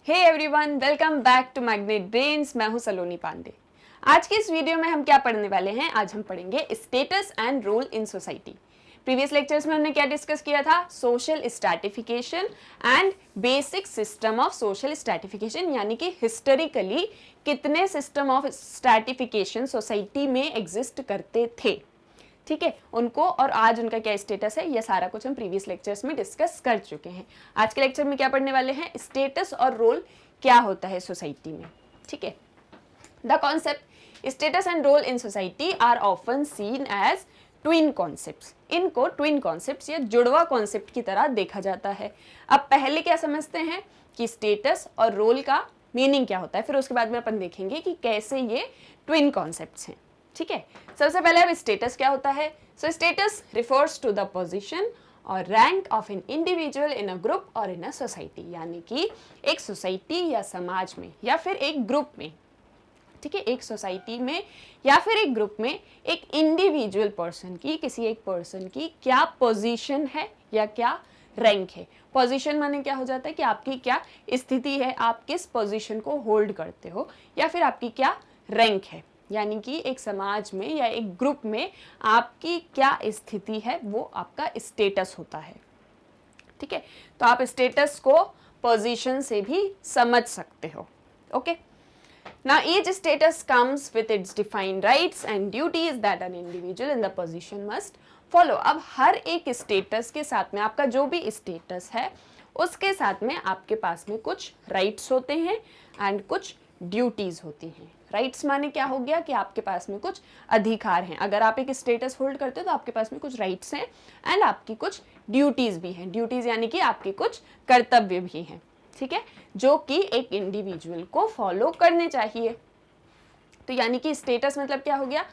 Hey everyone, welcome back to Magnet Brains. मैं हूं सलोनी पांडे। आज के इस वीडियो में हम क्या पढ़ने वाले हैं? आज हम पढ़ेंगे status and role in society. Previous lectures में हमने क्या डिस्कस किया था? Social stratification and basic system of social stratification, यानी कि हिस्टोरिकली कितने सिस्टम ऑफ स्ट्रैटिफिकेशन सोसाइटी में एग्जिस्ट करते थे, ठीक है, उनको, और आज उनका क्या स्टेटस है, ये सारा कुछ हम प्रीवियस लेक्चर्स में डिस्कस कर चुके हैं। आज के लेक्चर में क्या पढ़ने वाले हैं? स्टेटस और रोल क्या होता है सोसाइटी में, ठीक है। The concept status and role in society are often seen as twin concepts. इनको ट्विन कॉन्सेप्ट्स या जुड़वा कॉन्सेप्ट की तरह देखा जाता है। अब पहले क्या समझते हैं कि स्टेटस और रोल का मीनिंग क्या होता है, फिर उसके बाद में अपन देखेंगे कि कैसे ये ट्विन कॉन्सेप्ट्स हैं, ठीक है। सबसे पहले अब स्टेटस क्या होता है? So status refers to the position और rank of an individual in a group और इन अ सोसाइटी, यानी कि एक सोसाइटी या समाज में या फिर एक ग्रुप में, ठीक है, एक सोसाइटी में या फिर एक ग्रुप में एक इंडिविजुअल पर्सन की, किसी एक पर्सन की क्या पोजीशन है या क्या रैंक है। पोजीशन माने क्या हो जाता है कि आपकी क्या स्थिति है, आप किस पोजीशन को होल्ड करते हो, या फिर आपकी क्या रैंक है, यानी कि एक समाज में या एक ग्रुप में आपकी क्या स्थिति है, वो आपका स्टेटस होता है, ठीक है। तो आप स्टेटस को पोजीशन से भी समझ सकते हो, okay. Now each status comes with its defined rights and duties that an individual in the position must follow। अब हर एक स्टेटस के साथ में, आपका जो भी स्टेटस है उसके साथ में आपके पास में कुछ राइट्स होते हैं एंड कुछ ड्यूटीज होती हैं। राइट्स माने क्या हो गया कि आपके पास में कुछ अधिकार हैं। अगर आप एक स्टेटस होल्ड करते हो तो आपके पास में कुछ राइट्स हैं एंड आपकी कुछ ड्यूटीज भी हैं। ड्यूटीज यानी कि आपके कुछ कर्तव्य भी हैं, ठीक है, जो कि एक इंडिविजुअल को फॉलो करने चाहिए। तो यानी कि स्टेटस मतलब क्या हो गया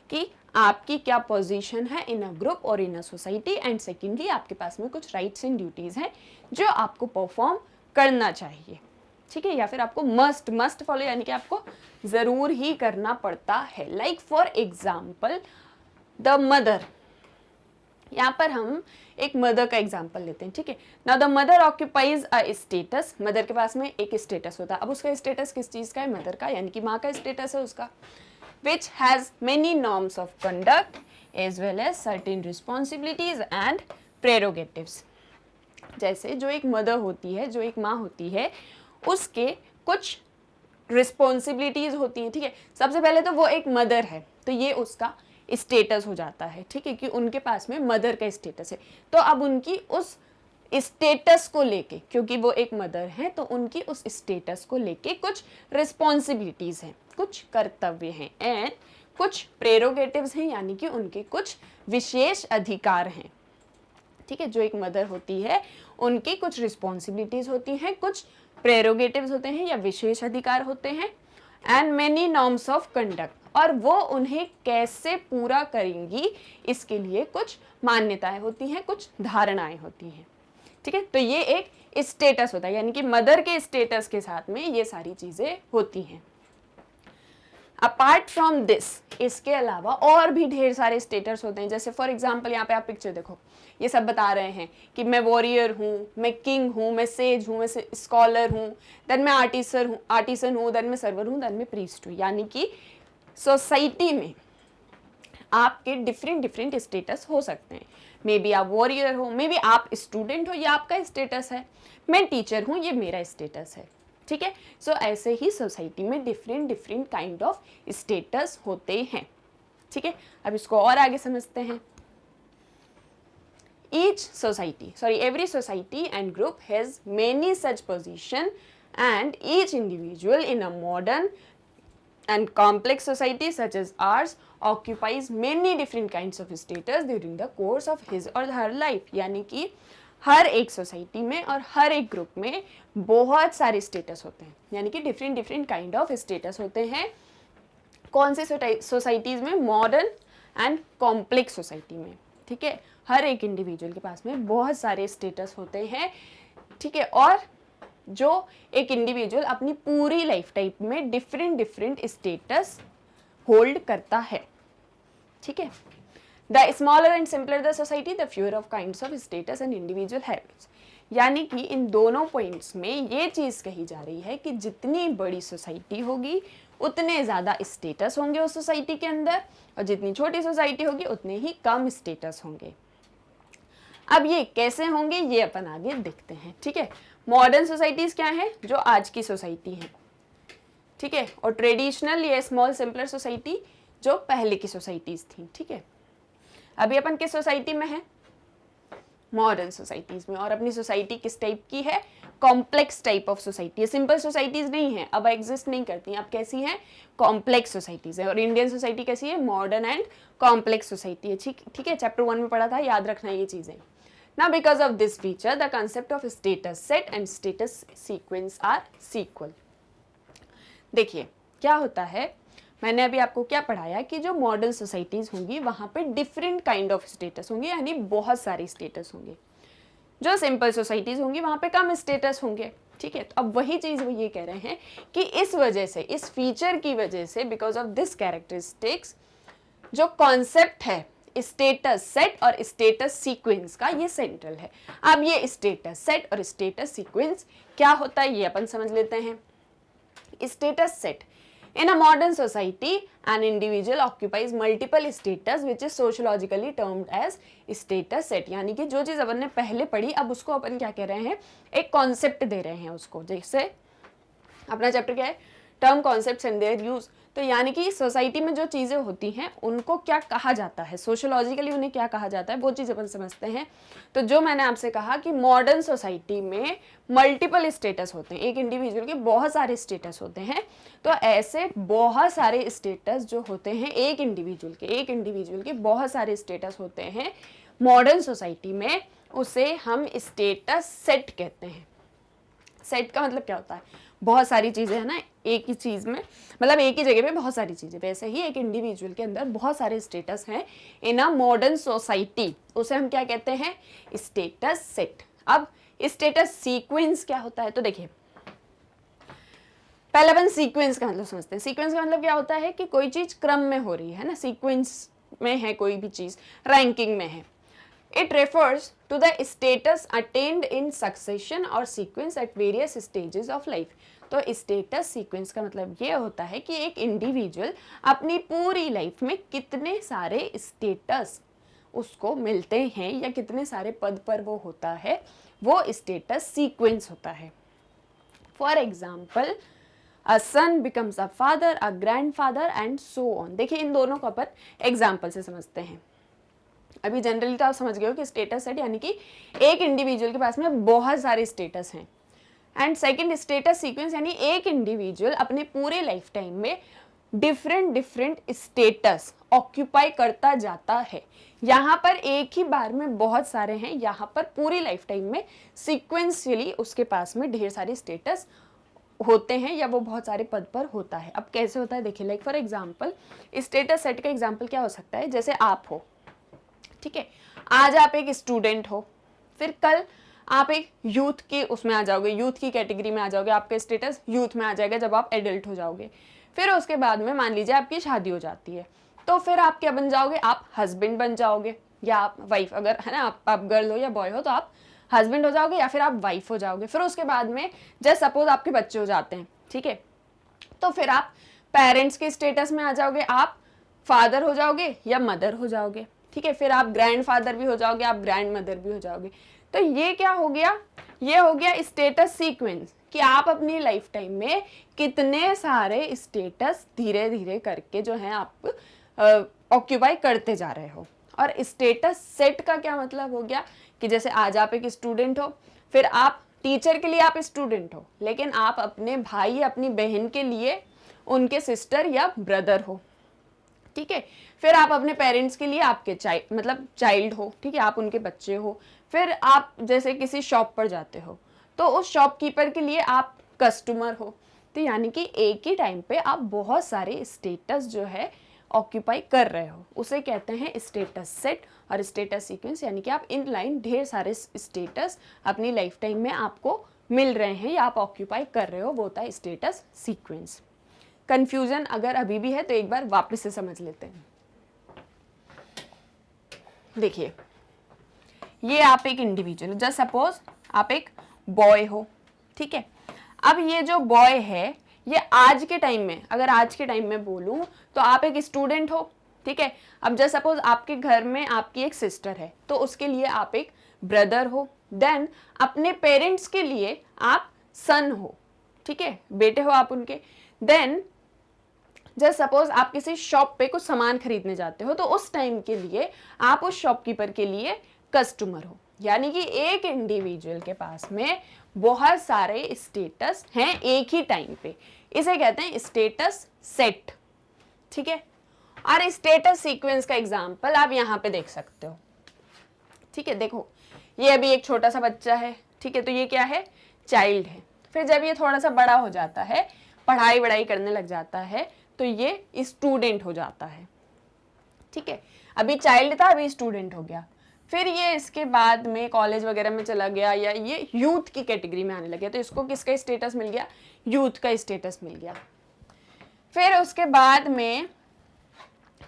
कि आपकी क्या पोजीशन है इन अ ग्रुप और in a society, and secondly आपके पास में कुछ राइट्स एंड ड्यूटीज हैं जो आपको परफॉर्म करना चाहिए, ठीक है, या फिर आपको मस्ट फॉलो, यानी कि आपको जरूर ही करना पड़ता है। Like for example the mother, यहाँ पर हम एक मदर का एग्जाम्पल लेते हैं, ठीक है। Now the mother occupies a status. Mother के पास में एक स्टेटस होता है। अब उसका स्टेटस किस चीज का है? मदर का, यानी कि माँ का स्टेटस है उसका। Which has many norms of conduct as well as certain responsibilities and prerogatives. जैसे जो एक मदर होती है, जो एक माँ होती है, उसके कुछ रिस्पॉन्सिबिलिटीज होती हैं, ठीक है। सबसे पहले तो वो एक मदर है, तो ये उसका स्टेटस हो जाता है, ठीक है, कि उनके पास में मदर का स्टेटस है। तो अब उनकी उस स्टेटस को लेके, क्योंकि वो एक मदर है, तो उनकी उस स्टेटस को लेके कुछ रिस्पॉन्सिबिलिटीज हैं, कुछ कर्तव्य हैं एंड कुछ प्रेरोगेटिव्स हैं, यानी कि उनके कुछ विशेष अधिकार हैं, ठीक है। जो एक मदर होती है उनकी कुछ रिस्पॉन्सिबिलिटीज होती हैं, कुछ प्रेरोगेटिव्स होते हैं या विशेष अधिकार होते हैं, and many norms of conduct, और वो उन्हें कैसे पूरा करेंगी इसके लिए कुछ मान्यताएं होती हैं, कुछ धारणाएं होती हैं, ठीक है। तो ये एक स्टेटस होता है, यानी कि मदर के स्टेटस के साथ में ये सारी चीजें होती हैं। अपार्ट फ्रॉम दिस, इसके अलावा और भी ढेर सारे स्टेटस होते हैं। जैसे फॉर एग्जाम्पल यहाँ पे आप पिक्चर देखो, ये सब बता रहे हैं कि मैं वॉरियर हूँ, मैं किंग हूँ, मैं सेज हूँ, मैं स्कॉलर हूँ, देन मैं आर्टिसन हूँ, देन मैं सर्वर हूँ, देन मैं प्रीस्ट हूँ। यानी कि सोसाइटी में आपके डिफरेंट स्टेटस हो सकते हैं। मे बी आप वॉरियर हो, मे बी आप स्टूडेंट हो, ये आपका स्टेटस है। मैं टीचर हूँ, ये मेरा स्टेटस है, ठीक है। सो ऐसे ही सोसाइटी में डिफरेंट काइंड ऑफ स्टेटस होते हैं, ठीक है। अब इसको और आगे समझते हैं। Every society and group has many such position, and each individual in a modern and complex society such as ours occupies many different kinds of status during the course of his or her life। यानी कि हर एक society में और हर एक group में बहुत सारे status होते हैं, यानी कि डिफरेंट काइंड ऑफ स्टेटस होते हैं। कौन से सोसाइटीज में? मॉडर्न एंड कॉम्प्लेक्स सोसाइटी में, ठीक है। हर एक इंडिविजुअल के पास में बहुत सारे स्टेटस होते हैं, ठीक है, और जो एक इंडिविजुअल अपनी पूरी लाइफ टाइम में डिफरेंट स्टेटस होल्ड करता है, ठीक है। The smaller and simpler the society, the fewer of kinds of status and individual habits. यानी कि इन दोनों पॉइंट्स में ये चीज़ कही जा रही है कि जितनी बड़ी सोसाइटी होगी उतने ज़्यादा स्टेटस होंगे उस सोसाइटी के अंदर, और जितनी छोटी सोसाइटी होगी उतने ही कम स्टेटस होंगे। अब ये कैसे होंगे ये अपन आगे देखते हैं, ठीक है। मॉडर्न सोसाइटीज़ क्या है, जो आज की सोसाइटी है, ठीक है, और ट्रेडिशनल या स्मॉल सिंपलर सोसाइटी जो पहले की सोसाइटीज़ थी, ठीक है। अभी अपन किस सोसाइटी में है, मॉडर्न सोसाइटीज़ में, और अपनी सोसाइटी किस टाइप की है, कॉम्प्लेक्स टाइप ऑफ सोसाइटी है। सिंपल सोसाइटीज़ नहीं है, अब एग्जिस्ट नहीं करती हैं, अब कैसी हैं, कॉम्प्लेक्स सोसाइटीज़ है। और इंडियन सोसाइटी कैसी है, मॉडर्न एंड कॉम्प्लेक्स सोसाइटी है, ठीक है। चैप्टर 1 में पढ़ा था, याद रखना ये चीज़ें। Now because of this feature, the concept of status set and status sequence are sequel. देखिए क्या होता है, मैंने अभी आपको क्या पढ़ाया कि जो मॉडर्न सोसाइटीज़ होंगी वहाँ पे डिफरेंट काइंड ऑफ स्टेटस होंगे, यानी बहुत सारे स्टेटस होंगे। जो सिंपल सोसाइटीज़ होंगी वहाँ पे कम स्टेटस होंगे, ठीक है। तो अब वही चीज़ वो ये कह रहे हैं कि इस वजह से, इस फीचर की वजह से, बिकॉज ऑफ दिस कैरेक्टरिस्टिक्स, जो कॉन्सेप्ट है स्टेटस सेट और स्टेटस सीक्वेंस का, ये सेंट्रल है। अब ये स्टेटस सेट और स्टेटस सीक्वेंस क्या होता है ये अपन समझ लेते हैं। Status set, in a modern society an individual occupies multiple status which is sociologically termed as status set. यानी कि जो चीज़ अपन ने पहले पढ़ी, अब उसको अपन क्या कह रहे हैं, एक कॉन्सेप्ट दे रहे हैं उसको। जैसे अपना चैप्टर क्या है, term concepts and their use. तो यानी कि सोसाइटी में जो चीज़ें होती हैं उनको क्या कहा जाता है, सोशियोलॉजिकली उन्हें क्या कहा जाता है, वो चीज़ अपन समझते हैं। तो जो मैंने आपसे कहा कि मॉडर्न सोसाइटी में मल्टीपल स्टेटस होते हैं, एक इंडिविजुअल के बहुत सारे स्टेटस होते हैं। तो ऐसे बहुत सारे स्टेटस जो होते हैं एक इंडिविजुअल के बहुत सारे स्टेटस होते हैं मॉडर्न सोसाइटी में, उसे हम स्टेटस सेट कहते हैं। सेट का मतलब क्या होता है, बहुत सारी चीज़ें है ना एक ही चीज़ में, मतलब एक ही जगह पे बहुत सारी चीज़ें। वैसे ही एक इंडिविजुअल के अंदर बहुत सारे स्टेटस हैं इन अ मॉडर्न सोसाइटी, उसे हम क्या कहते हैं, स्टेटस सेट। अब स्टेटस सीक्वेंस क्या होता है, तो देखिए पहले अपन सीक्वेंस का मतलब समझते हैं। सीक्वेंस का मतलब क्या होता है कि कोई चीज़ क्रम में हो रही है ना, सीक्वेंस में है कोई भी चीज़, रैंकिंग में है। It refers to the status attained in succession or sequence at various stages of life. तो स्टेटस सीक्वेंस का मतलब ये होता है कि एक इंडिविजुअल अपनी पूरी लाइफ में कितने सारे स्टेटस उसको मिलते हैं या कितने सारे पद पर वो होता है, वो स्टेटस सीक्वेंस होता है। For example, a son becomes a father, a grandfather and so on. देखिए इन दोनों को अपन एग्जाम्पल से समझते हैं। अभी जनरली तो आप समझ गए हो कि स्टेटस सेट यानी कि एक इंडिविजुअल के पास में बहुत सारे स्टेटस हैं, एंड सेकंड स्टेटस सीक्वेंस यानी एक इंडिविजुअल अपने पूरे लाइफ टाइम में डिफरेंट स्टेटस ऑक्यूपाई करता जाता है। यहाँ पर एक ही बार में बहुत सारे हैं, यहाँ पर पूरी लाइफ टाइम में सिक्वेंशियली उसके पास में ढेर सारे स्टेटस होते हैं या वो बहुत सारे पद पर होता है। अब कैसे होता है देखिए, like for example status set का एग्जाम्पल क्या हो सकता है, जैसे आप हो, ठीक है, आज आप एक स्टूडेंट हो, फिर कल आप एक यूथ के उसमें आ जाओगे, यूथ की कैटेगरी में आ जाओगे, आपका स्टेटस यूथ में आ जाएगा जब आप एडल्ट हो जाओगे। फिर उसके बाद में मान लीजिए आपकी शादी हो जाती है, तो फिर आप क्या बन जाओगे, आप हस्बैंड बन जाओगे या आप वाइफ, अगर है ना आप गर्ल हो या बॉय हो तो आप हस्बैंड हो जाओगे या फिर आप वाइफ हो जाओगे। फिर उसके बाद में जस्ट सपोज आपके बच्चे हो जाते हैं, ठीक है, तो फिर आप पेरेंट्स के स्टेटस में आ जाओगे, आप फादर हो जाओगे या मदर हो जाओगे, ठीक है, फिर आप ग्रैंड फादर भी हो जाओगे, आप ग्रैंड मदर भी हो जाओगे। तो ये क्या हो गया, ये हो गया स्टेटस सीक्वेंस कि आप अपनी लाइफ टाइम में कितने सारे स्टेटस धीरे धीरे करके जो है आप ऑक्यूपाई करते जा रहे हो। और स्टेटस सेट का क्या मतलब हो गया कि जैसे आज आप एक स्टूडेंट हो, फिर आप टीचर के लिए आप स्टूडेंट हो, लेकिन आप अपने भाई या अपनी बहन के लिए उनके सिस्टर या ब्रदर हो, ठीक है, फिर आप अपने पेरेंट्स के लिए आपके चाइल्ड हो, ठीक है, आप उनके बच्चे हो। फिर आप जैसे किसी शॉप पर जाते हो तो उस शॉपकीपर के लिए आप कस्टमर हो। तो यानी कि एक ही टाइम पे आप बहुत सारे स्टेटस जो है ऑक्यूपाई कर रहे हो, उसे कहते हैं स्टेटस सेट और स्टेटस सीक्वेंस। यानी कि आप इन लाइन ढेर सारे स्टेटस अपनी लाइफ टाइम में आपको मिल रहे हैं या आप ऑक्यूपाई कर रहे हो, वो होता है स्टेटस सीक्वेंस। कंफ्यूजन अगर अभी भी है तो एक बार वापस से समझ लेते हैं। देखिए ये आप एक इंडिविजुअल, जस्ट सपोज आप एक बॉय हो, ठीक है। अब ये जो बॉय है ये आज के टाइम में, अगर आज के टाइम में बोलूं तो आप एक स्टूडेंट हो, ठीक है। अब जैसे सपोज आपके घर में आपकी एक सिस्टर है तो उसके लिए आप एक ब्रदर हो, देन अपने पेरेंट्स के लिए आप सन हो, ठीक है, बेटे हो आप उनके। देन जैसे सपोज आप किसी शॉप पे कुछ सामान खरीदने जाते हो तो उस टाइम के लिए आप उस शॉपकीपर के लिए कस्टमर हो। यानी कि एक इंडिविजुअल के पास में बहुत सारे स्टेटस हैं एक ही टाइम पे, इसे कहते हैं स्टेटस सेट, ठीक है। और स्टेटस सीक्वेंस का एग्जांपल आप यहाँ पे देख सकते हो, ठीक है। देखो ये अभी एक छोटा सा बच्चा है, ठीक है, तो ये क्या है, चाइल्ड है। फिर जब ये थोड़ा सा बड़ा हो जाता है, पढ़ाई वढ़ाई करने लग जाता है, तो ये स्टूडेंट हो जाता है, ठीक है। अभी चाइल्ड था, अभी स्टूडेंट हो गया। फिर ये इसके बाद में कॉलेज वगैरह में चला गया या ये यूथ की कैटेगरी में आने लगे, तो इसको किसका स्टेटस मिल गया, यूथ का स्टेटस मिल गया। फिर उसके बाद में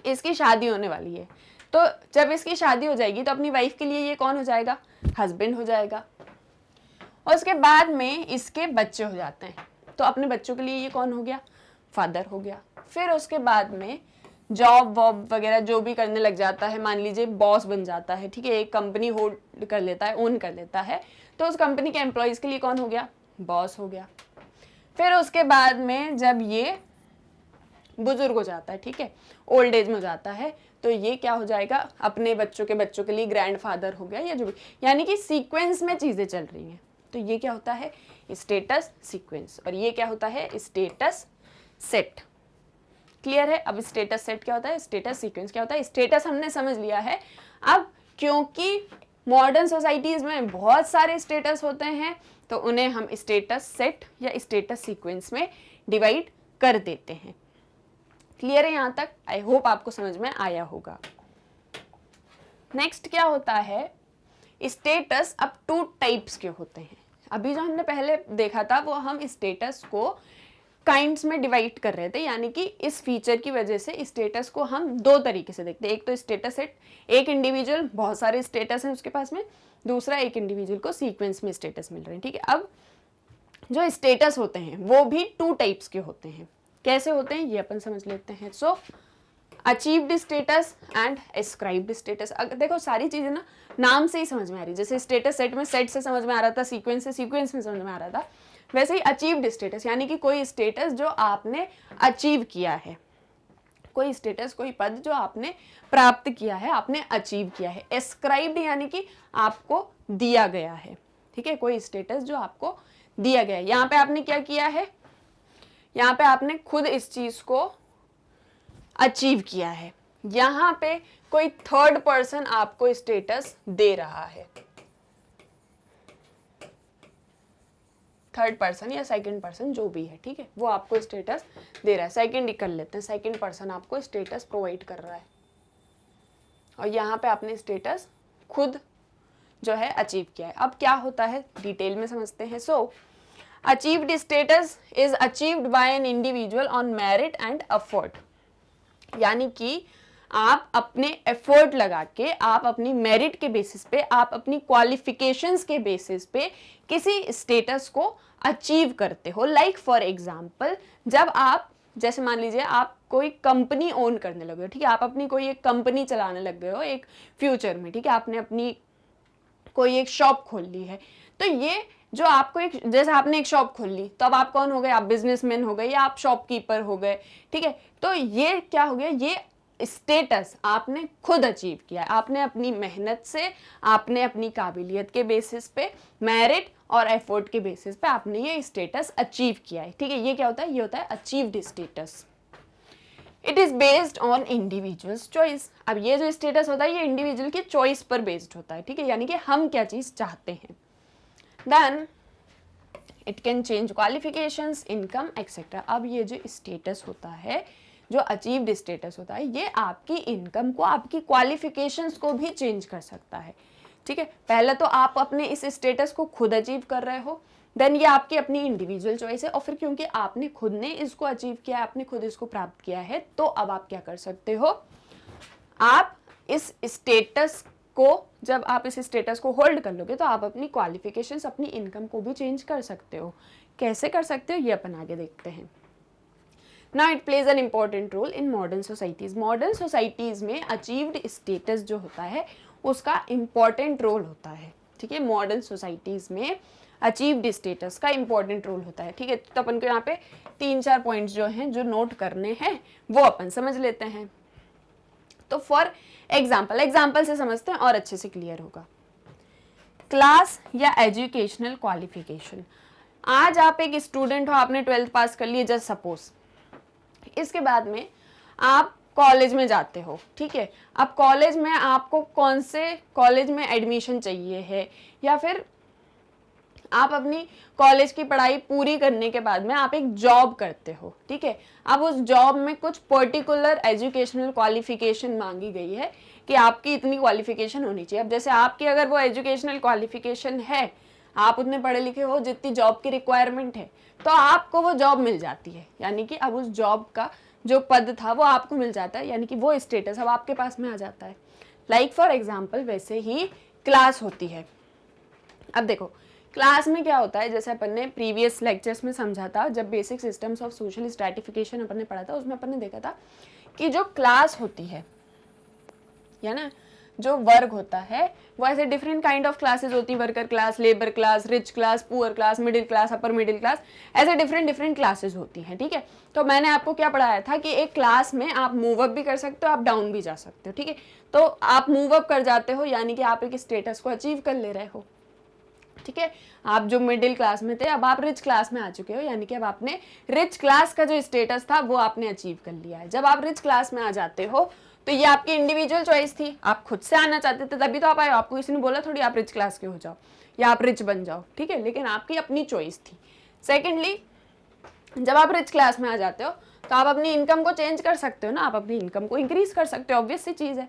इसकी शादी होने वाली है, तो जब इसकी शादी हो जाएगी तो अपनी वाइफ के लिए ये कौन हो जाएगा, हस्बैंड हो जाएगा। और उसके बाद में इसके बच्चे हो जाते हैं, तो अपने बच्चों के लिए ये कौन हो गया, फादर हो गया। फिर उसके बाद में जॉब वॉब वगैरह जो भी करने लग जाता है, मान लीजिए बॉस बन जाता है, ठीक है, एक कंपनी होल्ड कर लेता है, ओन कर लेता है, तो उस कंपनी के एम्प्लॉयज के लिए कौन हो गया, बॉस हो गया। फिर उसके बाद में जब ये बुजुर्ग हो जाता है, ठीक है, ओल्ड एज में हो जाता है, तो ये क्या हो जाएगा, अपने बच्चों के लिए ग्रैंडफादर हो गया या जो भी, यानी कि सीक्वेंस में चीजें चल रही हैं। तो ये क्या होता है, स्टेटस सीक्वेंस, और ये क्या होता है, स्टेटस सेट। क्लियर है। अब स्टेटस सेट क्या होता है, स्टेटस सीक्वेंस क्या होता है। स्टेटस हमने समझ लिया है। अब क्योंकि मॉडर्न सोसाइटीज में बहुत सारे स्टेटस होते हैं तो उन्हें हम स्टेटस सेट या स्टेटस सीक्वेंस में डिवाइड कर देते हैं। क्लियर है यहाँ तक, आई होप आपको समझ में आया होगा। नेक्स्ट क्या होता है, स्टेटस अब 2 टाइप्स के होते हैं। अभी जो हमने पहले देखा था वो हम स्टेटस को काइंड्स में डिवाइड कर रहे थे, यानी कि इस फीचर की वजह से स्टेटस को हम 2 तरीके से देखते हैं। एक तो स्टेटस सेट, एक इंडिविजुअल बहुत सारे स्टेटस हैं उसके पास में, दूसरा एक इंडिविजुअल को सीक्वेंस में स्टेटस मिल रहे हैं, ठीक है। अब जो स्टेटस होते हैं वो भी 2 टाइप्स के होते हैं। कैसे होते हैं ये अपन समझ लेते हैं। So achieved status and ascribed status. देखो सारी चीजें ना नाम से ही समझ में आ रही है। जैसे स्टेटस सेट में सेट से समझ में आ रहा था, सीक्वेंस से सीक्वेंस में समझ में आ रहा था, वैसे ही अचीव्ड स्टेटस यानी कि कोई स्टेटस जो आपने अचीव किया है, कोई स्टेटस कोई पद जो आपने प्राप्त किया है, आपने अचीव किया है। एस्क्राइब्ड यानी कि आपको दिया गया है, ठीक है, कोई स्टेटस जो आपको दिया गया है। यहाँ पे आपने क्या किया है, यहाँ पे आपने खुद इस चीज को अचीव किया है। यहाँ पे कोई थर्ड पर्सन आपको स्टेटस दे रहा है, थर्ड पर्सन या सेकंड पर्सन जो भी है, ठीक है, वो आपको स्टेटस दे रहा है। सेकंड ही कर लेते हैं, सेकंड पर्सन आपको स्टेटस प्रोवाइड कर रहा है और यहाँ पे आपने स्टेटस खुद जो है अचीव किया है। अब क्या होता है डिटेल में समझते हैं। So achieved status is achieved by an individual on merit and effort, यानी कि आप अपने एफर्ट लगा के, आप अपनी मेरिट के बेसिस पे, आप अपनी क्वालिफिकेशंस के बेसिस पे किसी स्टेटस को अचीव करते हो। लाइक फॉर एग्जांपल, जब आप जैसे मान लीजिए आप कोई कंपनी ओन करने लगे हो, ठीक है, आप अपनी कोई एक कंपनी चलाने लग गए हो एक फ्यूचर में, ठीक है, आपने अपनी कोई एक शॉप खोल ली है, तो ये जो आपको एक, जैसे आपने एक शॉप खोल ली तो अब आप कौन हो गए, आप बिजनेसमैन हो गए या आप शॉपकीपर हो गए, ठीक है। तो ये क्या हो गया, ये स्टेटस आपने खुद अचीव किया है। आपने अपनी मेहनत से, आपने अपनी काबिलियत के बेसिस पे, मेरिट और एफर्ट के बेसिस पे आपने ये स्टेटस अचीव किया है, ठीक है। ये क्या होता है, ये होता है achieved status. It is based on individuals choice. अब ये जो स्टेटस होता है ये इंडिविजुअल की चॉइस पर बेस्ड होता है, ठीक है, यानी कि हम क्या चीज चाहते हैं। Then it can change qualifications, income etcetera. अब ये जो स्टेटस होता है, जो अचीव्ड स्टेटस होता है, ये आपकी इनकम को, आपकी क्वालिफिकेशंस को भी चेंज कर सकता है, ठीक है। पहले तो आप अपने इस स्टेटस को खुद अचीव कर रहे हो, देन ये आपकी अपनी इंडिविजुअल चॉइस है, और फिर क्योंकि आपने खुद ने इसको अचीव किया है, आपने खुद इसको प्राप्त किया है, तो अब आप क्या कर सकते हो, आप इस स्टेटस को, जब आप इस स्टेटस को होल्ड कर लोगे तो आप अपनी क्वालिफिकेशंस, अपनी इनकम को भी चेंज कर सकते हो। कैसे कर सकते हो ये अपन आगे देखते हैं। Now it plays an important role in modern societies. Modern societies में achieved status जो होता है उसका important role होता है, ठीक है। Modern societies में achieved status का important role होता है, ठीक है। तो अपन को यहाँ पे 3-4 पॉइंट्स जो हैं जो नोट करने हैं वो अपन समझ लेते हैं। तो फॉर एग्जाम्पल से समझते हैं और अच्छे से क्लियर होगा। क्लास या एजुकेशनल क्वालिफिकेशन। आज आप एक स्टूडेंट हो, आपने 12th पास कर लिए जस्ट सपोज, इसके बाद में आप कॉलेज में जाते हो, ठीक है। अब कॉलेज में आपको कौन से कॉलेज में एडमिशन चाहिए है, या फिर आप अपनी कॉलेज की पढ़ाई पूरी करने के बाद में आप एक जॉब करते हो, ठीक है। अब उस जॉब में कुछ पर्टिकुलर एजुकेशनल क्वालिफिकेशन मांगी गई है कि आपकी इतनी क्वालिफिकेशन होनी चाहिए। अब जैसे आपकी अगर वो एजुकेशनल क्वालिफिकेशन है, आप उतने पढ़े लिखे हो जितनी जॉब की रिक्वायरमेंट है, तो आपको वो जॉब मिल जाती है, यानी कि अब उस जॉब का जो पद था वो आपको मिल जाता है, यानी कि वो स्टेटस अब आपके पास में आ जाता है। लाइक फॉर एग्जाम्पल वैसे ही क्लास होती है। अब देखो क्लास में क्या होता है, जैसे अपन ने प्रीवियस लेक्चर्स में समझा था, जब basic systems of social stratification अपन ने पढ़ा था, उसमें अपन ने देखा था कि जो क्लास होती है या ना, जो वर्ग होता है वो ऐसे डिफरेंट काइंड ऑफ क्लासेस होती है, worker class, labour class, rich class, poor class, middle class, upper middle class, ऐसे डिफरेंट क्लासेस होती हैं, ठीक है। तो मैंने आपको क्या पढ़ाया था कि एक क्लास में आप मूव अप भी कर सकते हो, आप डाउन भी जा सकते हो, ठीक है। तो आप मूव अप कर जाते हो यानी कि आप एक स्टेटस को अचीव कर ले रहे हो, ठीक है। आप जो मिडिल क्लास में थे अब आप रिच क्लास में आ चुके हो, यानी कि अब आपने रिच क्लास का जो स्टेटस था वो आपने अचीव कर लिया है। जब आप रिच क्लास में आ जाते हो तो ये आपकी इंडिविजुअल चॉइस थी, आप खुद से आना चाहते थे तभी तो आप आए, आपको किसी ने बोला थोड़ी आप रिच क्लास के हो जाओ या आप रिच बन जाओ, ठीक है, लेकिन आपकी अपनी चॉइस थी। सेकेंडली, जब आप रिच क्लास में आ जाते हो तो आप अपनी इनकम को चेंज कर सकते हो ना, आप अपनी इनकम को इंक्रीज कर सकते हो, ऑब्वियस सी चीज़ है।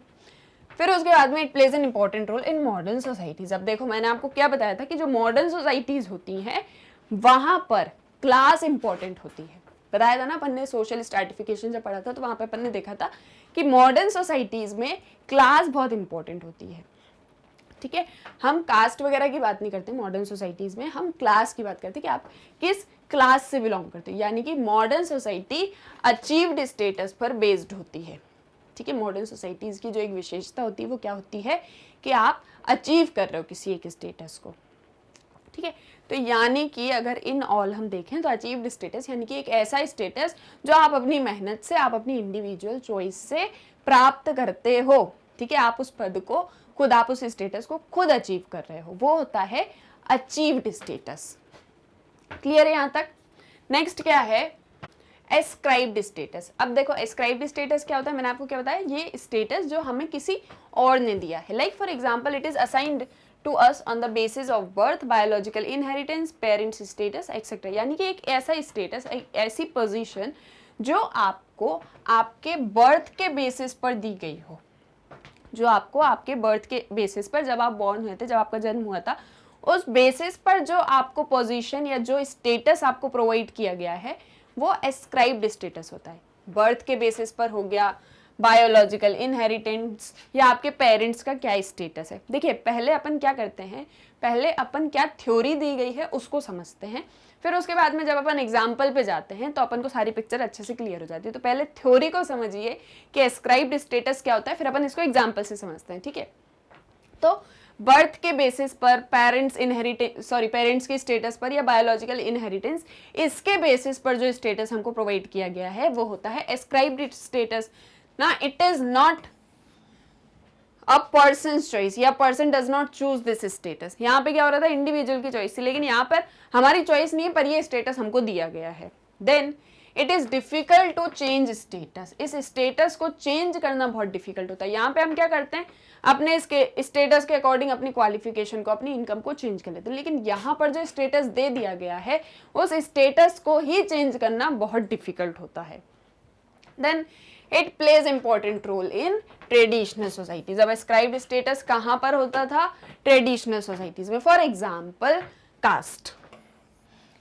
फिर उसके बाद में it plays an important role in modern societies. अब देखो मैंने आपको क्या बताया था कि जो मॉडर्न सोसाइटीज होती हैं वहां पर क्लास इंपॉर्टेंट होती है, बताया था ना अपन ने, सोशल स्ट्रैटिफिकेशन जब पढ़ा था तो वहां पर अपन ने देखा था कि मॉडर्न सोसाइटीज में क्लास बहुत इंपॉर्टेंट होती है, ठीक है। हम कास्ट वगैरह की बात नहीं करते मॉडर्न सोसाइटीज में, हम क्लास की बात करते हैं कि आप किस क्लास से बिलोंग करते हो, यानी कि मॉडर्न सोसाइटी अचीव्ड स्टेटस पर बेस्ड होती है, ठीक है। मॉडर्न सोसाइटीज की जो एक विशेषता होती है वो क्या होती है कि आप अचीव कर रहे हो किसी एक स्टेटस को, ठीक है। तो यानी कि अगर इन ऑल हम देखें तो अचीव्ड स्टेटस यानी कि एक ऐसा स्टेटस जो आप अपनी मेहनत से, आप अपनी इंडिविजुअल चॉइस से प्राप्त करते हो, ठीक है। आप उस पद को खुद, आप उस स्टेटस को खुद अचीव कर रहे हो, वो होता है अचीव्ड स्टेटस। क्लियर है यहाँ तक। नेक्स्ट क्या है, एस्क्राइब्ड स्टेटस। अब देखो एस्क्राइब्ड स्टेटस क्या होता है, मैंने आपको क्या बताया, ये स्टेटस जो हमें किसी और ने दिया है। Like for example it is assigned to us on the basis of birth, biological inheritance, parents status etcetera. यानी कि एक ऐसा स्टेटस, एक ऐसी पोजीशन जो आपको आपके बर्थ के बेसिस पर दी गई हो, जो आपको आपके बर्थ के बेसिस पर, जब आप बॉर्न हुए थे, जब आपका जन्म हुआ था, उस बेसिस पर जो आपको पोजीशन या जो स्टेटस आपको प्रोवाइड किया गया है वो एस्क्राइब्ड स्टेटस होता है। बर्थ के बेसिस पर हो गया, बायोलॉजिकल इनहेरिटेंस, या आपके पेरेंट्स का क्या स्टेटस है। देखिए पहले अपन क्या करते हैं, पहले अपन क्या थ्योरी दी गई है उसको समझते हैं, फिर उसके बाद में जब अपन एग्जाम्पल पे जाते हैं तो अपन को सारी पिक्चर अच्छे से क्लियर हो जाती है। तो पहले थ्योरी को समझिए कि एस्क्राइब्ड स्टेटस क्या होता है, फिर अपन इसको एग्जाम्पल से समझते हैं, ठीक है। तो बर्थ के बेसिस पर, पेरेंट्स के स्टेटस पर या बायोलॉजिकल इनहेरिटेंस, इसके बेसिस पर जो स्टेटस हमको प्रोवाइड किया गया है वो होता है एस्क्राइब्ड स्टेटस ना। It is not a person's choice, या person does not choose this status. यहाँ पे क्या हो रहा था, इंडिविजुअल की चॉइस थी, लेकिन यहाँ पर हमारी चॉइस नहीं है, पर ये स्टेटस हमको दिया गया है। Then it is difficult to change status. इस स्टेटस को चेंज करना बहुत डिफिकल्ट होता है। यहाँ पे हम क्या करते हैं, अपने इसके स्टेटस के अकॉर्डिंग अपनी क्वालिफिकेशन को, अपनी इनकम को चेंज कर लेते हैं, लेकिन यहाँ पर जो स्टेटस दे दिया गया है उस स्टेटस को ही चेंज करना बहुत डिफिकल्ट होता है। Then it plays important role in traditional societies. अब एस्क्राइब्ड स्टेटस कहाँ पर होता था, ट्रेडिशनल सोसाइटीज में। For example caste,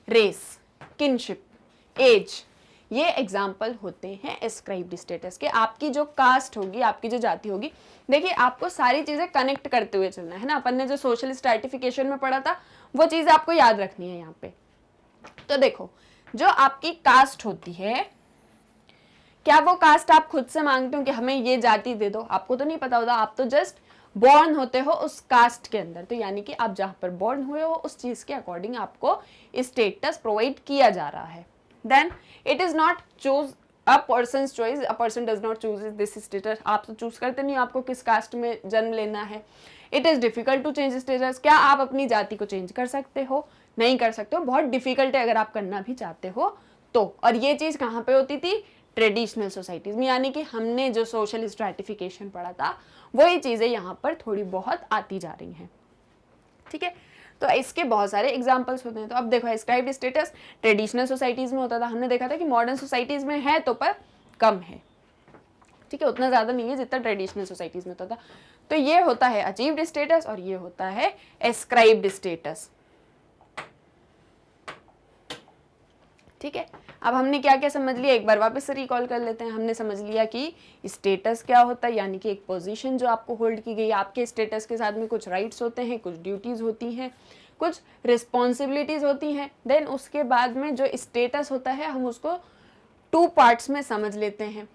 race, kinship, age, ये एग्जाम्पल होते हैं एस्क्राइब्ड स्टेटस के। आपकी जो कास्ट होगी, आपकी जो जाति होगी, देखिए आपको सारी चीज़ें कनेक्ट करते हुए चलना है ना। अपन ने जो सोशल स्ट्रैटिफिकेशन में पढ़ा था वो चीज़ आपको याद रखनी है यहाँ पे। तो देखो, जो आपकी कास्ट होती है, क्या वो कास्ट आप खुद से मांगते हो कि हमें ये जाति दे दो? आपको तो नहीं पता होता, आप तो जस्ट बॉर्न होते हो उस कास्ट के अंदर। तो यानी कि आप जहाँ पर बॉर्न हुए हो उस चीज़ के अकॉर्डिंग आपको स्टेटस प्रोवाइड किया जा रहा है। Then it is not choose a person's choice, a person does not choose this status. आप तो चूज करते नहीं हो आपको किस कास्ट में जन्म लेना है। It is difficult to change status. क्या आप अपनी जाति को चेंज कर सकते हो? नहीं कर सकते हो, बहुत डिफिकल्ट है अगर आप करना भी चाहते हो तो। और ये चीज़ कहाँ पे होती थी? ट्रेडिशनल सोसाइटीज़ में। यानी कि हमने जो सोशल स्ट्रैटिफिकेशन पढ़ा था वही चीज़ें यहाँ पर थोड़ी बहुत आती जा रही हैं, ठीक है। तो इसके बहुत सारे एग्जाम्पल्स होते हैं। तो अब देखो, एस्क्राइब्ड स्टेटस ट्रेडिशनल सोसाइटीज़ में होता था, हमने देखा था कि मॉडर्न सोसाइटीज़ में है तो पर कम है, ठीक है, उतना ज़्यादा नहीं है जितना ट्रेडिशनल सोसाइटीज़ में होता था। तो ये होता है अचीव्ड स्टेटस और ये होता है एस्क्राइब्ड स्टेटस, ठीक है। अब हमने क्या क्या समझ लिया, एक बार वापस से रिकॉल कर लेते हैं। हमने समझ लिया कि स्टेटस क्या होता है, यानी कि एक पोजीशन जो आपको होल्ड की गई। आपके स्टेटस के साथ में कुछ राइट्स होते हैं, कुछ ड्यूटीज़ होती हैं, कुछ रिस्पॉन्सिबिलिटीज़ होती हैं। देन उसके बाद में जो स्टेटस होता है हम उसको 2 पार्ट्स में समझ लेते हैं।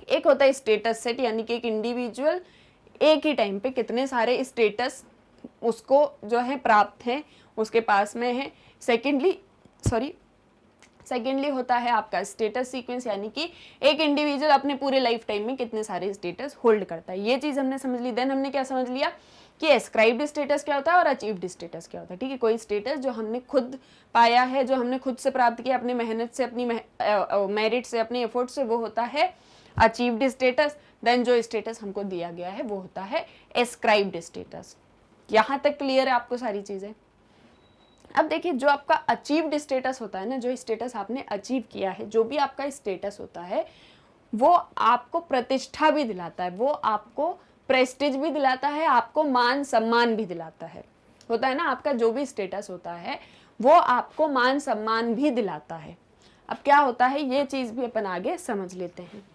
एक होता है स्टेटस सेट, यानी कि एक इंडिविजुअल एक ही टाइम पे कितने सारे स्टेटस उसको जो है प्राप्त हैं, उसके पास में है। सेकेंडली होता है आपका स्टेटस सीक्वेंस, यानी कि एक इंडिविजुअल अपने पूरे लाइफ टाइम में कितने सारे स्टेटस होल्ड करता है। ये चीज़ हमने समझ ली। देन हमने क्या समझ लिया कि एस्क्राइब्ड स्टेटस क्या होता है और अचीव्ड स्टेटस क्या होता है, ठीक है। कोई स्टेटस जो हमने खुद पाया है, जो हमने खुद से प्राप्त किया अपनी मेहनत से, अपनी मेरिट से, अपने एफर्ट से, वो होता है अचीव्ड स्टेटस। देन जो स्टेटस हमको दिया गया है वो होता है एस्क्राइब्ड स्टेटस। यहाँ तक क्लियर है आपको सारी चीज़ें? अब देखिए, जो आपका अचीव्ड स्टेटस होता है ना, जो स्टेटस आपने अचीव किया है, जो भी आपका स्टेटस होता है वो आपको प्रतिष्ठा भी दिलाता है, वो आपको प्रेस्टीज भी दिलाता है, आपको मान सम्मान भी दिलाता है। होता है ना, आपका जो भी स्टेटस होता है वो आपको मान सम्मान भी दिलाता है। अब क्या होता है ये चीज़ भी अपन आगे समझ लेते हैं।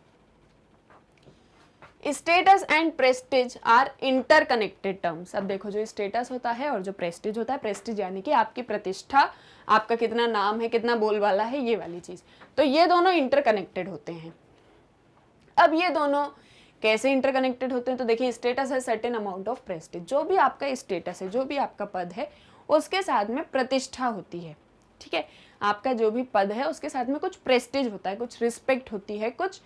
Status and prestige are interconnected terms. अब देखो, जो स्टेटस होता है और जो प्रेस्टीज होता है, प्रेस्टीज यानी कि आपकी प्रतिष्ठा, आपका कितना नाम है, कितना बोलबाला है, ये वाली चीज़, तो ये दोनों इंटरकनेक्टेड होते हैं। अब ये दोनों कैसे इंटरकनेक्टेड होते हैं? तो देखिए, स्टेटस है सर्टेन अमाउंट ऑफ प्रेस्टीज। जो भी आपका स्टेटस है, जो भी आपका पद है, उसके साथ में प्रतिष्ठा होती है, ठीक है। आपका जो भी पद है उसके साथ में कुछ प्रेस्टीज होता है, कुछ रिस्पेक्ट होती है, कुछ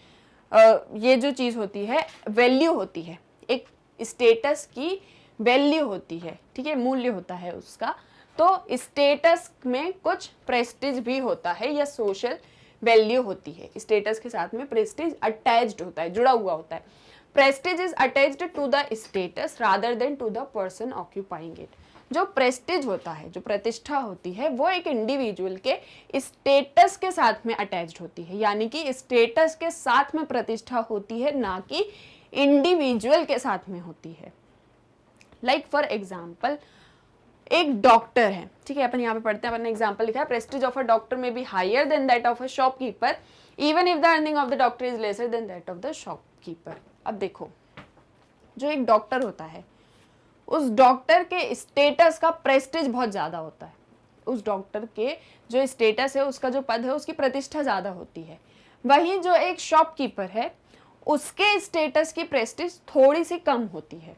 ये जो चीज़ होती है वैल्यू होती है, एक स्टेटस की वैल्यू होती है, ठीक है, मूल्य होता है उसका। तो स्टेटस में कुछ प्रेस्टीज भी होता है या सोशल वैल्यू होती है। स्टेटस के साथ में प्रेस्टीज अटैच्ड होता है, जुड़ा हुआ होता है। Prestige is attached to the status rather than to the person occupying it. जो प्रेस्टीज होता है, जो प्रतिष्ठा होती है, वो एक इंडिविजुअल के स्टेटस के साथ में अटैच्ड होती है, यानी कि स्टेटस के साथ में प्रतिष्ठा होती है, ना कि इंडिविजुअल के साथ में होती है। लाइक फॉर एग्जाम्पल, एक डॉक्टर है, ठीक है, अपन यहाँ पे पढ़ते हैं, अपन ने एग्जाम्पल लिखा है, prestige of a doctor may be higher than that of a shopkeeper even if the earning of the doctor is lesser than that of the shopkeeper. अब देखो, जो एक डॉक्टर होता है, उस डॉक्टर के स्टेटस का प्रेस्टीज बहुत ज़्यादा होता है। उस डॉक्टर के जो स्टेटस है, उसका जो पद है, उसकी प्रतिष्ठा ज़्यादा होती है। वहीं जो एक शॉपकीपर है, उसके स्टेटस की प्रेस्टीज थोड़ी सी कम होती है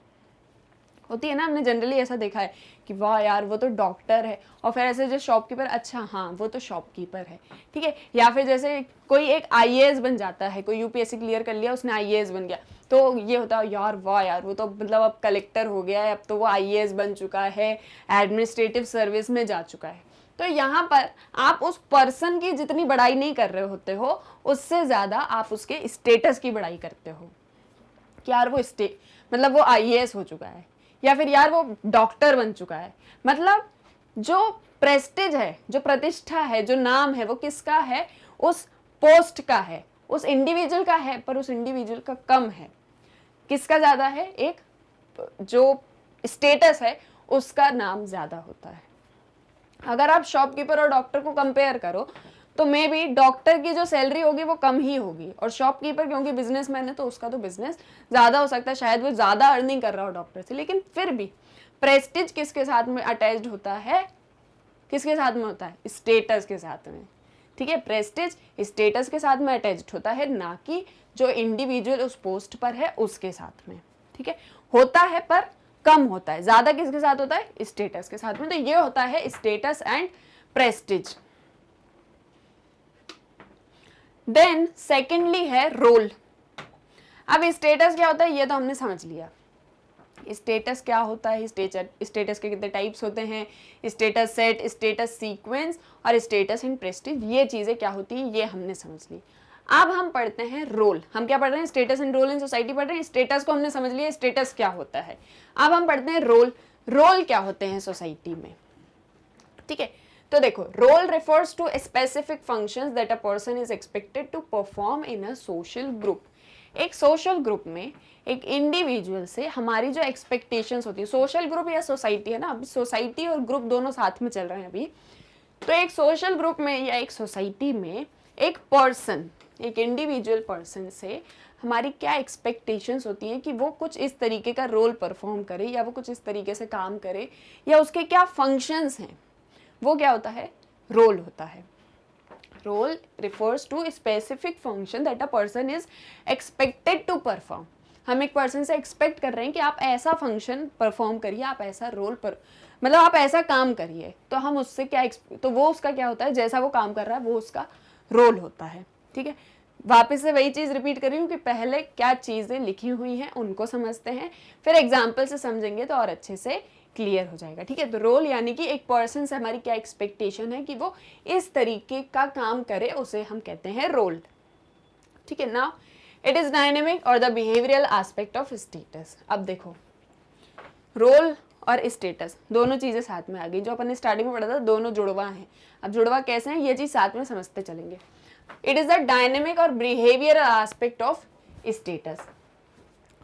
ना। हमने जनरली ऐसा देखा है कि वाह यार वो तो डॉक्टर है, और फिर ऐसे जो शॉपकीपर, अच्छा हाँ वो तो शॉपकीपर है, ठीक है। या फिर जैसे कोई एक आईएएस बन जाता है, कोई यूपीएससी क्लियर कर लिया, उसने आईएएस बन गया, तो ये होता है यार वाह यार वो तो मतलब अब कलेक्टर हो गया है, अब तो वो आईएएस बन चुका है, एडमिनिस्ट्रेटिव सर्विस में जा चुका है। तो यहाँ पर आप उस पर्सन की जितनी बड़ाई नहीं कर रहे होते हो, उससे ज़्यादा आप उसके स्टेटस की बड़ाई करते हो कि यार वो मतलब वो आईएएस हो चुका है, या फिर यार वो डॉक्टर बन चुका है। मतलब जो प्रेस्टीज है, जो प्रतिष्ठा है, जो नाम है, वो किसका है? उस पोस्ट का है, उस इंडिविजुअल का है, पर उस इंडिविजुअल का कम है। किसका ज़्यादा है? एक जो स्टेटस है उसका नाम ज़्यादा होता है। अगर आप शॉपकीपर और डॉक्टर को कंपेयर करो तो मे बी डॉक्टर की जो सैलरी होगी वो कम ही होगी, और शॉपकीपर क्योंकि बिजनेसमैन है तो उसका तो बिजनेस ज़्यादा हो सकता है, शायद वो ज़्यादा अर्निंग कर रहा हो डॉक्टर से। लेकिन फिर भी प्रेस्टीज किसके साथ में अटैच्ड होता है, किसके साथ में होता है, स्टेटस के साथ में, ठीक है। प्रेस्टीज स्टेटस के साथ में अटैच्ड होता है, ना कि जो इंडिविजुअल उस पोस्ट पर है उसके साथ में, ठीक है। होता है पर कम होता है, ज्यादा किसके साथ होता है, स्टेटस के साथ में। तो ये होता है status and prestige. Then secondly है रोल। अब स्टेटस क्या होता है ये तो हमने समझ लिया। स्टेटस क्या होता है, स्टेटस के कितने टाइप्स होते हैं, स्टेटस सेट, स्टेटस सीक्वेंस और स्टेटस इन प्रेस्टीज, ये चीजें क्या होती है ये हमने समझ ली। अब हम पढ़ते हैं रोल। हम क्या पढ़ रहे हैं, status and role in society पढ़ रहे हैं। स्टेटस को हमने समझ लिया, स्टेटस क्या होता है। अब हम पढ़ते हैं रोल। रोल क्या होते हैं सोसाइटी में, ठीक है। तो देखो, role refers to specific functions that a person is expected to perform in a social group. एक सोशल ग्रुप में एक इंडिविजुअल से हमारी जो एक्सपेक्टेशंस होती है, सोशल ग्रुप या सोसाइटी है ना, अभी सोसाइटी और ग्रुप दोनों साथ में चल रहे हैं अभी। तो एक सोशल ग्रुप में या एक सोसाइटी में एक पर्सन, एक इंडिविजुअल पर्सन से हमारी क्या एक्सपेक्टेशंस होती हैं कि वो कुछ इस तरीके का रोल परफॉर्म करे, या वो कुछ इस तरीके से काम करे, या उसके क्या फंक्शंस हैं, वो क्या होता है, रोल होता है। Role refers to specific function that a person is expected to perform. हम एक पर्सन से एक्सपेक्ट कर रहे हैं कि आप ऐसा फंक्शन परफॉर्म करिए, आप ऐसा रोल पर, मतलब आप ऐसा काम करिए, तो हम उससे क्या तो वो उसका क्या होता है, जैसा वो काम कर रहा है वो उसका रोल होता है, ठीक है। वापस से वही चीज़ रिपीट कर रही हूँ कि पहले क्या चीज़ें लिखी हुई हैं उनको समझते हैं, फिर एग्जाम्पल से समझेंगे तो और अच्छे से क्लियर हो जाएगा, ठीक है। तो रोल यानी कि एक पर्सन से हमारी क्या एक्सपेक्टेशन है कि वो इस तरीके का काम करे, उसे हम कहते हैं रोल, ठीक है। नाउ इट इज डायनेमिक और the behavioural aspect of status. अब देखो, रोल और स्टेटस दोनों चीजें साथ में आ गई। जो अपन ने स्टार्टिंग में पढ़ा था दोनों जुड़वा हैं। अब जुड़वा कैसे हैं ये चीज साथ में समझते चलेंगे। इट इज द डायनेमिक और behavioural aspect of status.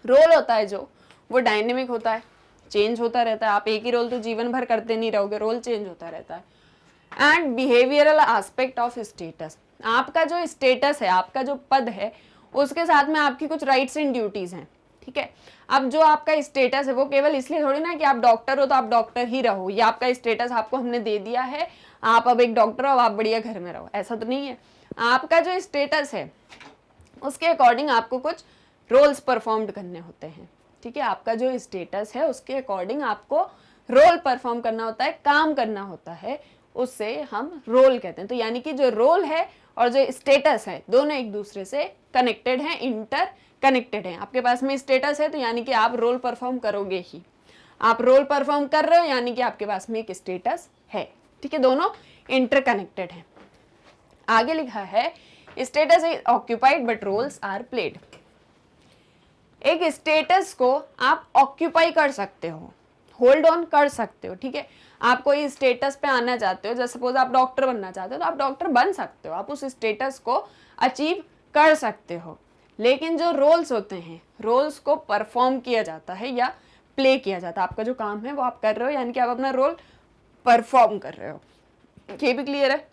Role होता है जो, वो डायनेमिक होता है, चेंज होता रहता है। आप एक ही रोल तो जीवन भर करते नहीं रहोगे, रोल चेंज होता रहता है। And behavioural aspect of status, आपका जो स्टेटस है, आपका जो पद है, उसके साथ में आपकी कुछ राइट्स एंड ड्यूटीज हैं, ठीक है। अब जो आपका स्टेटस है वो केवल इसलिए थोड़ी ना कि आप डॉक्टर हो तो आप डॉक्टर ही रहो, ये आपका स्टेटस आपको हमने दे दिया है, आप अब एक डॉक्टर हो, आप बढ़िया घर में रहो, ऐसा तो नहीं है। आपका जो स्टेटस है उसके अकॉर्डिंग आपको कुछ रोल्स परफॉर्म करने होते हैं, ठीक है। आपका जो स्टेटस है उसके अकॉर्डिंग आपको रोल परफॉर्म करना होता है, काम करना होता है, उससे हम रोल कहते हैं। तो यानी कि जो रोल है और जो स्टेटस है दोनों एक दूसरे से कनेक्टेड हैं, इंटर कनेक्टेड हैं। आपके पास में स्टेटस है तो यानी कि आप रोल परफॉर्म करोगे ही, आप रोल परफॉर्म कर रहे हो यानी कि आपके पास में एक स्टेटस है, ठीक है। दोनों इंटरकनेक्टेड हैं। आगे लिखा है status is occupied but roles are played. एक स्टेटस को आप ऑक्यूपाई कर सकते हो, होल्ड ऑन कर सकते हो, ठीक है। आप कोई स्टेटस पे आना चाहते हो, जैसे सपोज आप डॉक्टर बनना चाहते हो तो आप डॉक्टर बन सकते हो, आप उस स्टेटस को अचीव कर सकते हो। लेकिन जो रोल्स होते हैं, रोल्स को परफॉर्म किया जाता है या प्ले किया जाता है। आपका जो काम है वो आप कर रहे हो, यानी कि आप अपना रोल परफॉर्म कर रहे हो। ये भी क्लियर है।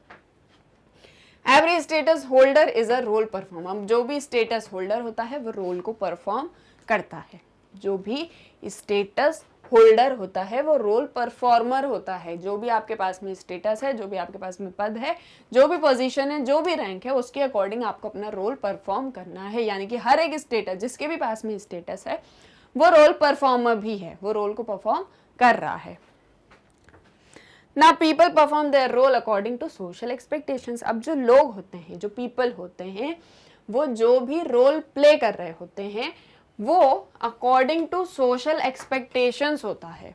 Every status holder is a role perform. अब जो भी स्टेटस होल्डर होता है वो रोल को परफॉर्म करता है। जो भी स्टेटस होल्डर होता है वो रोल परफॉर्मर होता है। जो भी आपके पास में स्टेटस है, जो भी आपके पास में पद है, जो भी पोजीशन है, जो भी रैंक है, उसके अकॉर्डिंग आपको अपना रोल परफॉर्म करना है। यानी कि हर एक स्टेटस, जिसके भी पास में स्टेटस है, वो रोल परफॉर्मर भी है, वो रोल को परफॉर्म कर रहा है। ना people perform their role according to social expectations. अब जो लोग होते हैं, जो पीपल होते हैं, वो जो भी रोल प्ले कर रहे होते हैं वो अकॉर्डिंग टू सोशल एक्सपेक्टेशंस होता है।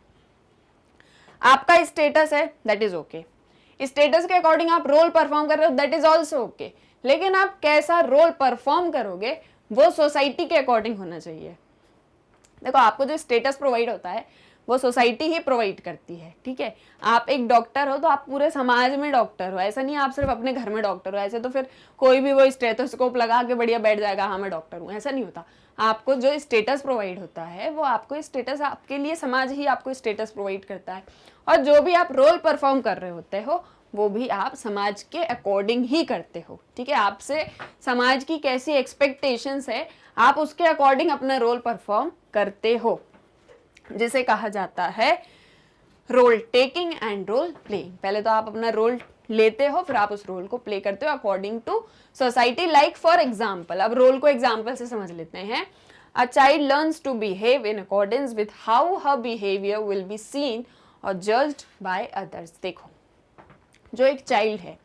आपका स्टेटस है, दैट इज ओके। स्टेटस के अकॉर्डिंग आप रोल परफॉर्म कर रहे हो, दैट इज ऑल्सो ओके। लेकिन आप कैसा रोल परफॉर्म करोगे वो सोसाइटी के अकॉर्डिंग होना चाहिए। देखो, आपको जो स्टेटस प्रोवाइड होता है वो सोसाइटी ही प्रोवाइड करती है, ठीक है। आप एक डॉक्टर हो तो आप पूरे समाज में डॉक्टर हो, ऐसा नहीं आप सिर्फ अपने घर में डॉक्टर हो। ऐसे तो फिर कोई भी वो स्टेथोस्कोप लगा के बढ़िया बैठ जाएगा, हाँ मैं डॉक्टर हूँ, ऐसा नहीं होता। आपको जो स्टेटस प्रोवाइड होता है वो आपको स्टेटस, आपके लिए समाज ही आपको स्टेटस प्रोवाइड करता है। और जो भी आप रोल परफॉर्म कर रहे होते हो वो भी आप समाज के अकॉर्डिंग ही करते हो, ठीक है। आपसे समाज की कैसी एक्सपेक्टेशंस है, आप उसके अकॉर्डिंग अपना रोल परफॉर्म करते हो, जिसे कहा जाता है role taking and role playing. पहले तो आप अपना रोल लेते हो, फिर आप उस रोल को प्ले करते हो according to society. Like for example, अब रोल को एग्जाम्पल से समझ लेते हैं। A child learns to behave in accordance with how her behaviour will be seen और जज्ड बाय अदर्स। देखो, जो एक चाइल्ड है,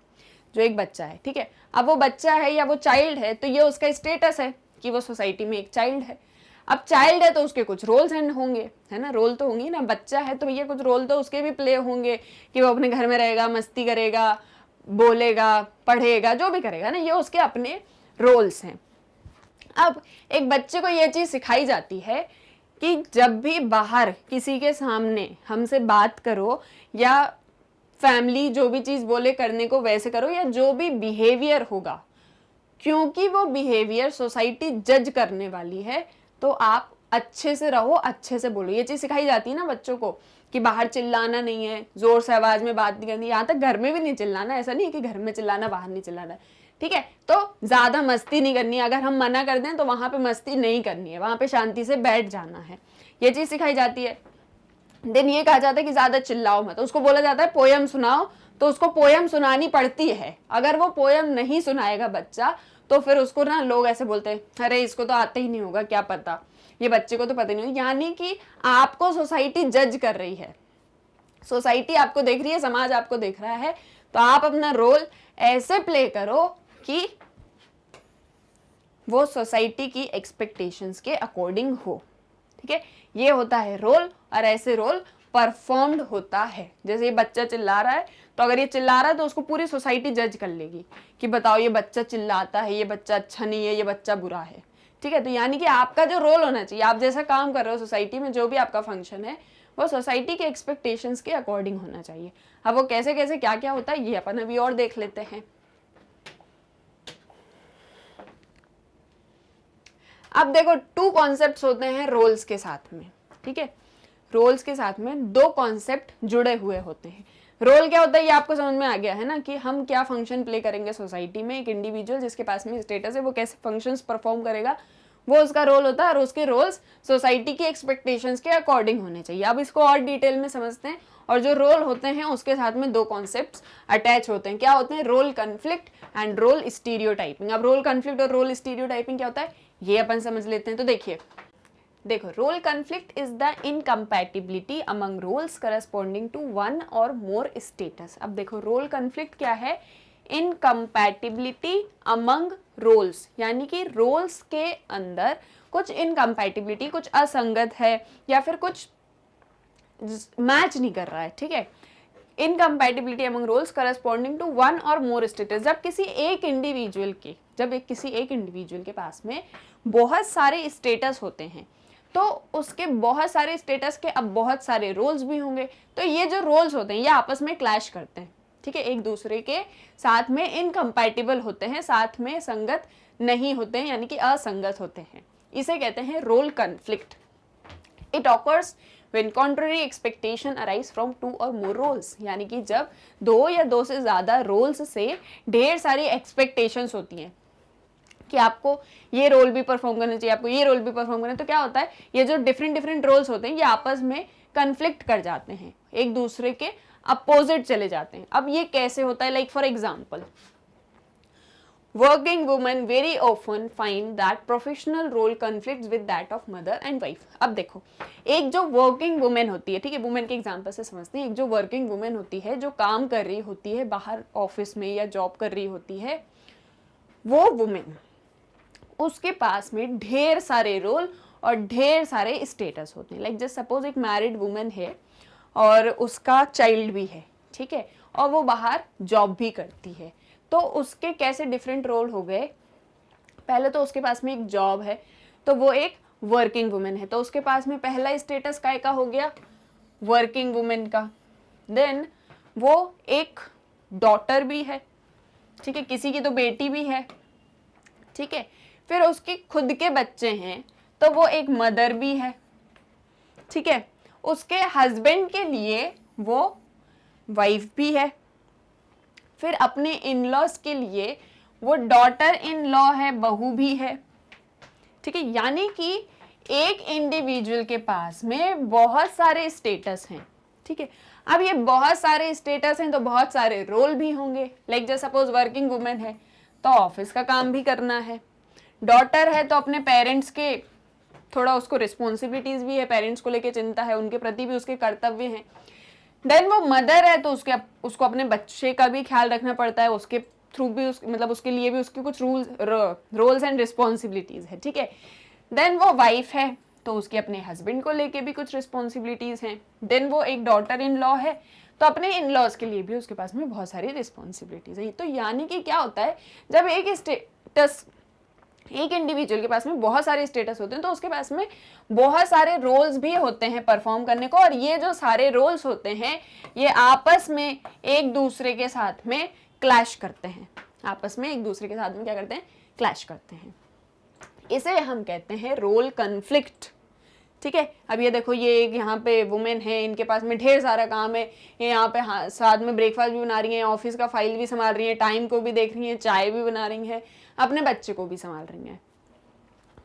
जो एक बच्चा है, ठीक है, अब वो बच्चा है या वो चाइल्ड है, तो ये उसका स्टेटस है कि वो सोसाइटी में एक चाइल्ड है। अब चाइल्ड है तो उसके कुछ रोल्स एंड होंगे, है ना, रोल तो होंगे ना। बच्चा है तो भैया कुछ रोल तो उसके भी प्ले होंगे कि वो अपने घर में रहेगा, मस्ती करेगा, बोलेगा, पढ़ेगा, जो भी करेगा ना, ये उसके अपने रोल्स हैं। अब एक बच्चे को ये चीज सिखाई जाती है कि जब भी बाहर किसी के सामने हमसे बात करो या फैमिली जो भी चीज बोले करने को वैसे करो, या जो भी बिहेवियर होगा, क्योंकि वो बिहेवियर सोसाइटी जज करने वाली है, तो आप अच्छे से रहो, अच्छे से बोलो। ये चीज सिखाई जाती है ना बच्चों को कि बाहर चिल्लाना नहीं है, जोर से आवाज में बात नहीं करनी, यहाँ तक घर में भी नहीं चिल्लाना। ऐसा नहीं है कि घर में चिल्लाना, बाहर नहीं चिल्लाना, ठीक है। तो ज्यादा मस्ती नहीं करनी है, अगर हम मना कर दें तो वहां पे मस्ती नहीं करनी है, वहां पे शांति से बैठ जाना है, ये चीज सिखाई जाती है। देन ये कहा जाता है कि ज्यादा चिल्लाओ मत, उसको बोला जाता है पोयम सुनाओ, तो उसको पोयम सुनानी पड़ती है। अगर वो पोयम नहीं सुनाएगा बच्चा, तो फिर उसको ना लोग ऐसे बोलते हैं, अरे इसको तो आते ही नहीं होगा, क्या पता, ये बच्चे को तो पता नहीं होगा। यानी कि आपको सोसाइटी जज कर रही है, सोसाइटी आपको देख रही है, समाज आपको देख रहा है, तो आप अपना रोल ऐसे प्ले करो कि वो सोसाइटी की एक्सपेक्टेशंस के अकॉर्डिंग हो, ठीक है। ये होता है रोल, और ऐसे रोल परफॉर्म्ड होता है। जैसे ये बच्चा चिल्ला रहा है, तो अगर ये चिल्ला रहा है तो उसको पूरी सोसाइटी जज कर लेगी कि बताओ ये बच्चा चिल्लाता है, ये बच्चा अच्छा नहीं है, ये बच्चा बुरा है, ठीक है। तो यानी कि आपका जो रोल होना चाहिए, आप जैसा काम कर रहे हो सोसाइटी में, जो भी आपका फंक्शन है, वो सोसाइटी के एक्सपेक्टेशंस के अकॉर्डिंग होना चाहिए। अब वो कैसे कैसे क्या क्या होता है, ये अपन अभी और देख लेते हैं। अब देखो, 2 कॉन्सेप्ट्स होते हैं रोल्स के साथ में, ठीक है। रोल्स के साथ में 2 कॉन्सेप्ट जुड़े हुए होते हैं। रोल क्या होता है ये आपको समझ में आ गया है ना, कि हम क्या फंक्शन प्ले करेंगे सोसाइटी में। एक इंडिविजुअल जिसके पास में स्टेटस है, वो कैसे फंक्शंस परफॉर्म करेगा, वो उसका रोल होता है, और उसके रोल्स सोसाइटी की एक्सपेक्टेशंस के अकॉर्डिंग होने चाहिए। अब इसको और डिटेल में समझते हैं। और जो रोल होते हैं उसके साथ में 2 कॉन्सेप्ट्स अटैच होते हैं। क्या होते हैं? Role conflict and role stereotyping. अब रोल कन्फ्लिक्ट और रोल स्टीरियोटाइपिंग क्या होता है ये अपन समझ लेते हैं। तो देखो, role conflict is the incompatibility among roles corresponding to one और मोर स्टेटस। अब देखो, रोल कन्फ्लिक्ट क्या है? इनकम्पैटिबिलिटी अमंग रोल्स, यानी कि रोल्स के अंदर कुछ इनकम्पैटिबिलिटी, कुछ असंगत है या फिर कुछ मैच नहीं कर रहा है, ठीक है। Incompatibility among roles corresponding to one और मोर स्टेटस। जब किसी एक इंडिविजुअल के पास में बहुत सारे स्टेटस होते हैं, तो उसके बहुत सारे स्टेटस के अब बहुत सारे रोल्स भी होंगे। तो ये जो रोल्स होते हैं ये आपस में क्लैश करते हैं, ठीक है, एक दूसरे के साथ में इनकम्पैटिबल होते हैं, साथ में संगत नहीं होते हैं, यानी कि असंगत होते हैं। इसे कहते हैं role conflict. It occurs when contrary expectation arise from 2 or more roles, यानी कि जब 2 या 2 से ज़्यादा रोल्स से ढेर सारी एक्सपेक्टेशंस होती हैं कि आपको ये रोल भी परफॉर्म करना चाहिए, आपको ये रोल भी परफॉर्म करना है, तो क्या होता है ये जो डिफरेंट रोल्स होते हैं ये आपस में कन्फ्लिक्ट कर जाते हैं, एक दूसरे के अपोजिट चले जाते हैं। अब ये कैसे होता है? Like for example, working women very often find that professional role conflicts with that of mother and wife। अब देखो, एक जो वर्किंग वुमेन होती है, ठीक है, वुमेन के एग्जांपल से समझते हैं। एक जो वर्किंग वुमेन होती है, जो काम कर रही होती है बाहर ऑफिस में या जॉब कर रही होती है, वो वुमेन, उसके पास में ढेर सारे रोल और ढेर सारे स्टेटस होते हैं। लाइक जस्ट सपोज एक मैरिड वुमेन है और उसका चाइल्ड भी है, ठीक है, और वो बाहर जॉब भी करती है। तो उसके कैसे डिफरेंट रोल हो गए? पहले तो उसके पास में एक जॉब है, तो वो एक वर्किंग वुमेन है, तो उसके पास में पहला स्टेटस काय का हो गया? वर्किंग वुमेन का। देन वो एक डॉटर भी है, ठीक है, किसी की तो बेटी भी है, ठीक है, फिर उसके खुद के बच्चे हैं, तो वो एक मदर भी है, ठीक है, उसके हस्बैंड के लिए वो वाइफ भी है, फिर अपने इन लॉज के लिए वो डॉटर इन लॉ है, बहू भी है, ठीक है। यानी कि एक इंडिविजुअल के पास में बहुत सारे स्टेटस हैं, ठीक है। अब ये बहुत सारे स्टेटस हैं तो बहुत सारे रोल भी होंगे। लाइक जैसे सपोज वर्किंग वुमेन है तो ऑफिस का काम भी करना है, डॉटर है तो अपने पेरेंट्स के थोड़ा उसको रिस्पॉन्सिबिलिटीज भी है, पेरेंट्स को लेके चिंता है, उनके प्रति भी उसके कर्तव्य हैं। देन वो मदर है तो उसको अपने बच्चे का भी ख्याल रखना पड़ता है, उसके थ्रू भी मतलब उसके लिए भी उसके कुछ रोल्स एंड रिस्पॉन्सिबिलिटीज है, ठीक है। देन वो वाइफ है तो उसके अपने हस्बैंड को लेके भी कुछ रिस्पॉन्सिबिलिटीज हैं। देन वो एक डॉटर इन लॉ है तो अपने इन लॉज के लिए भी उसके पास में बहुत सारी रिस्पॉन्सिबिलिटीज है। तो यानी कि क्या होता है, जब एक इंडिविजुअल के पास में बहुत सारे स्टेटस होते हैं तो उसके पास में बहुत सारे रोल्स भी होते हैं परफॉर्म करने को, और ये जो सारे रोल्स होते हैं ये आपस में एक दूसरे के साथ में क्लैश करते हैं, आपस में एक दूसरे के साथ में क्या करते हैं, क्लैश करते हैं। इसे हम कहते हैं रोल कन्फ्लिक्ट, ठीक है। अब ये देखो, ये एक यहाँ पे वुमेन है, इनके पास में ढेर सारा काम है, ये यहाँ पे साथ में ब्रेकफास्ट भी बना रही हैं, ऑफिस का फाइल भी संभाल रही हैं, टाइम को भी देख रही हैं, चाय भी बना रही हैं, अपने बच्चे को भी संभाल रही हैं।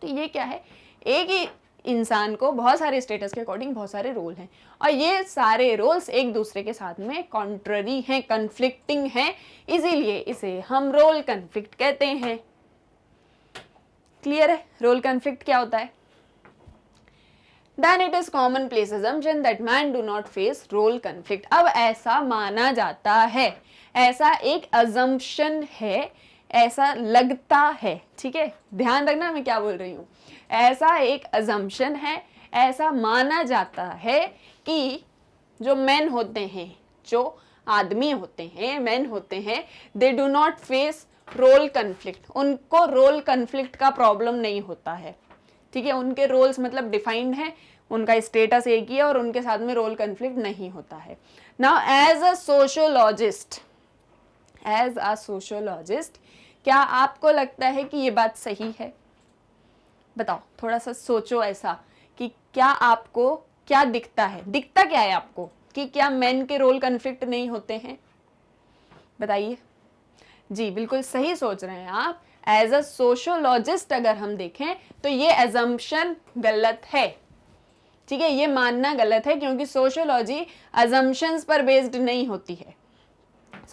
तो ये क्या है, एक ही इंसान को बहुत सारे स्टेटस के अकॉर्डिंग बहुत सारे रोल हैं, और ये सारे रोल्स एक दूसरे के साथ में कॉन्ट्ररी हैं, कन्फ्लिक्टिंग हैं, इसीलिए इसे हम रोल कन्फ्लिक्ट कहते हैं। क्लियर है रोल कन्फ्लिक्ट क्या होता है? Then it is commonplace assumption that men do not face role conflict. अब ऐसा माना जाता है, ऐसा एक assumption है, ऐसा लगता है, ठीक है, ध्यान रखना मैं क्या बोल रही हूँ। ऐसा एक assumption है, ऐसा माना जाता है कि जो men होते हैं, जो आदमी होते हैं, men होते हैं, they do not face role conflict. उनको role conflict का प्रॉब्लम नहीं होता है, ठीक है। उनके रोल्स मतलब डिफाइंड है, उनका स्टेटस एक ही है और उनके साथ में रोल कन्फ्लिक्ट नहीं होता है। नाउ एज अ सोशियोलॉजिस्ट क्या आपको लगता है कि ये बात सही है? बताओ, थोड़ा सा सोचो ऐसा कि क्या आपको क्या दिखता है, दिखता क्या है आपको कि क्या मेन के रोल कन्फ्लिक्ट नहीं होते हैं? बताइए। जी बिल्कुल सही सोच रहे हैं आप। एज अ सोशियोलॉजिस्ट अगर हम देखें तो ये एजम्पशन गलत है, ठीक है, ये मानना गलत है, क्योंकि सोशियोलॉजी अजम्पशंस पर बेस्ड नहीं होती है।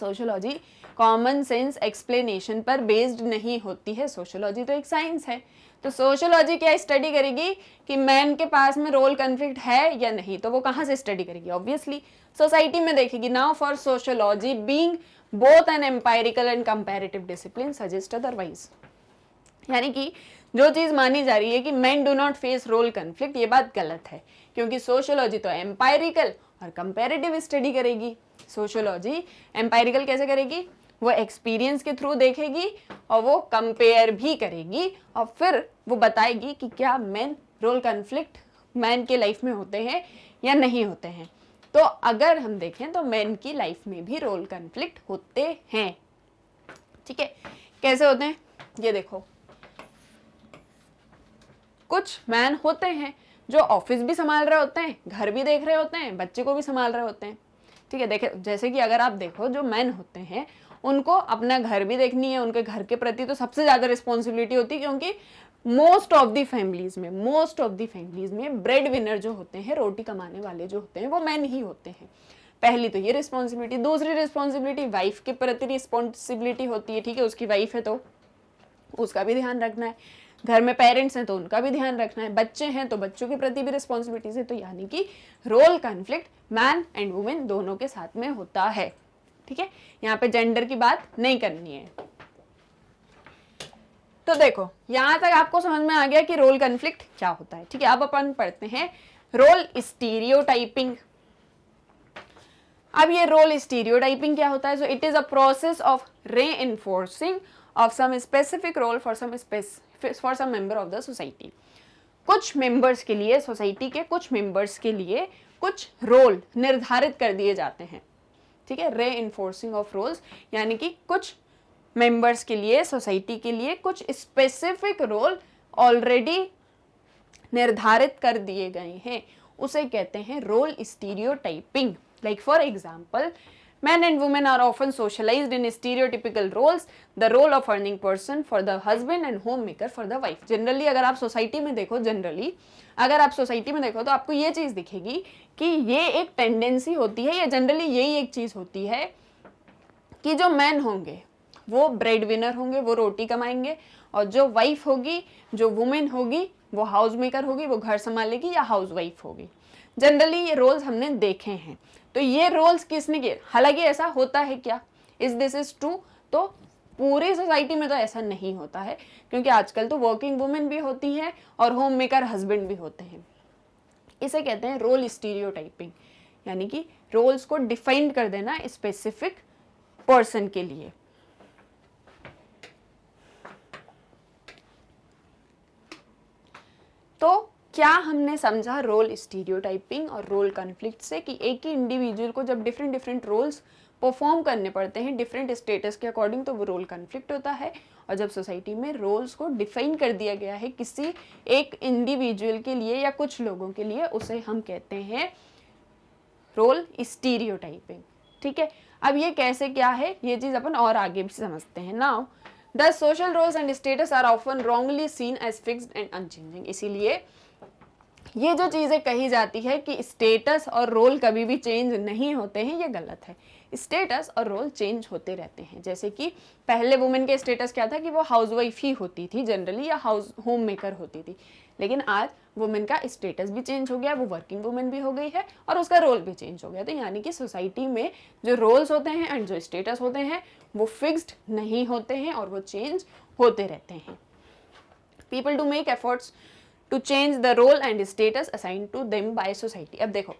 सोशियोलॉजी कॉमन सेंस एक्सप्लेनेशन पर बेस्ड नहीं होती है। सोशियोलॉजी तो एक साइंस है, तो सोशियोलॉजी क्या स्टडी करेगी कि मैन के पास में रोल कन्फ्लिक्ट है या नहीं, तो वो कहाँ से स्टडी करेगी? ऑब्वियसली सोसाइटी में देखेगी। Now for sociology being both an empirical and comparative discipline suggest otherwise, यानी कि जो चीज मानी जा रही है कि men do not face role conflict, ये बात गलत है, क्योंकि सोशियोलॉजी तो एम्पायरिकल और कंपैरेटिव स्टडी करेगी। सोशियोलॉजी एम्पायरिकल कैसे करेगी? वो एक्सपीरियंस के थ्रू देखेगी और वो कंपेयर भी करेगी और फिर वो बताएगी कि क्या मेन रोल कन्फ्लिक्ट मैन के लाइफ में होते हैं या नहीं होते हैं। तो अगर हम देखें तो मेन की लाइफ में भी रोल कन्फ्लिक्ट होते हैं, ठीक है। कैसे होते हैं ये देखो, कुछ मैन होते हैं जो ऑफिस भी संभाल रहे होते हैं, घर भी देख रहे होते हैं, बच्चे को भी संभाल रहे होते हैं, ठीक है। देखे जैसे कि अगर आप देखो जो मैन होते हैं उनको अपना घर भी देखनी है, उनके घर के प्रति तो सबसे ज्यादा रिस्पॉन्सिबिलिटी होती है, क्योंकि मोस्ट ऑफ द फैमिलीज में ब्रेड विनर जो होते हैं, रोटी कमाने वाले जो होते हैं, वो मैन ही होते हैं। पहली तो ये रिस्पॉन्सिबिलिटी। दूसरी रिस्पॉन्सिबिलिटी वाइफ के प्रति रिस्पॉन्सिबिलिटी होती है, ठीक है, उसकी वाइफ है तो उसका भी ध्यान रखना है, घर में पेरेंट्स हैं तो उनका भी ध्यान रखना है, बच्चे हैं तो बच्चों के प्रति भी रिस्पॉन्सिबिलिटीज है। तो यानी कि role conflict man and women दोनों के साथ में होता है, ठीक है। यहाँ पे जेंडर की बात नहीं करनी है। तो देखो यहां तक आपको समझ में आ गया कि रोल कन्फ्लिक्ट क्या होता है, ठीक है। अब अपन पढ़ते हैं रोल स्टीरियोटाइपिंग। अब ये रोल स्टीरियोटाइपिंग क्या होता है? So it is a process of reinforcing of some specific role for some member of the society. कुछ मेंबर्स के लिए, सोसाइटी के कुछ मेंबर्स के लिए कुछ रोल निर्धारित कर दिए जाते हैं, ठीक है। रीइंफोर्सिंग ऑफ रोल्स यानी कि कुछ मेंबर्स के लिए, सोसाइटी के लिए कुछ स्पेसिफिक रोल ऑलरेडी निर्धारित कर दिए गए हैं, उसे कहते हैं role stereotyping. Like for example, Men and women are often socialized in stereotypical roles. The role of earning person for the husband and homemaker for the wife. Generally अगर आप सोसाइटी में देखो तो आपको ये चीज़ दिखेगी कि ये एक टेंडेंसी होती है, या जनरली यही एक चीज़ होती है कि जो मैन होंगे वो ब्रेड विनर होंगे, वो रोटी कमाएंगे, और जो वाइफ होगी, जो वुमेन होगी, वो हाउस मेकर होगी, वो घर संभालेगी या हाउस वाइफ होगी। जनरली ये रोल्स हमने देखे हैं। तो ये रोल्स किसने किए? हालांकि ऐसा होता है क्या? Is this is true? तो पूरी सोसाइटी में तो ऐसा नहीं होता है, क्योंकि आजकल तो वर्किंग वुमेन भी होती हैं और होम मेकर हस्बैंड भी होते हैं। इसे कहते हैं रोल स्टीरियोटाइपिंग, यानी कि रोल्स को डिफाइन कर देना स्पेसिफिक पर्सन के लिए। तो क्या हमने समझा रोल स्टीरियोटाइपिंग और रोल कॉन्फ्लिक्ट से कि एक ही इंडिविजुअल को जब डिफरेंट रोल्स परफॉर्म करने पड़ते हैं डिफरेंट स्टेटस के अकॉर्डिंग, तो वो रोल कॉन्फ्लिक्ट होता है। और जब सोसाइटी में रोल्स को डिफाइन कर दिया गया है किसी एक इंडिविजुअल के लिए या कुछ लोगों के लिए, उसे हम कहते हैं रोल स्टीरियोटाइपिंग। ठीक है, अब ये कैसे क्या है ये चीज़ अपन और आगे भी समझते हैं। Now the social roles and status are often wrongly seen as fixed and unchanging. इसीलिए ये जो चीज़ें कही जाती है कि स्टेटस और रोल कभी भी चेंज नहीं होते हैं, ये गलत है। स्टेटस और रोल चेंज होते रहते हैं। जैसे कि पहले वुमेन के स्टेटस क्या था कि वो हाउसवाइफ ही होती थी जनरली, या होम मेकर होती थी, लेकिन आज वुमेन का स्टेटस भी चेंज हो गया, वो वर्किंग वुमेन भी हो गई है और उसका रोल भी चेंज हो गया। तो यानी कि सोसाइटी में जो रोल्स होते हैं एंड जो स्टेटस होते हैं वो फिक्स्ड नहीं होते हैं और वो चेंज होते रहते हैं। People do make efforts to change the role and status assign to them by society. अब देखो,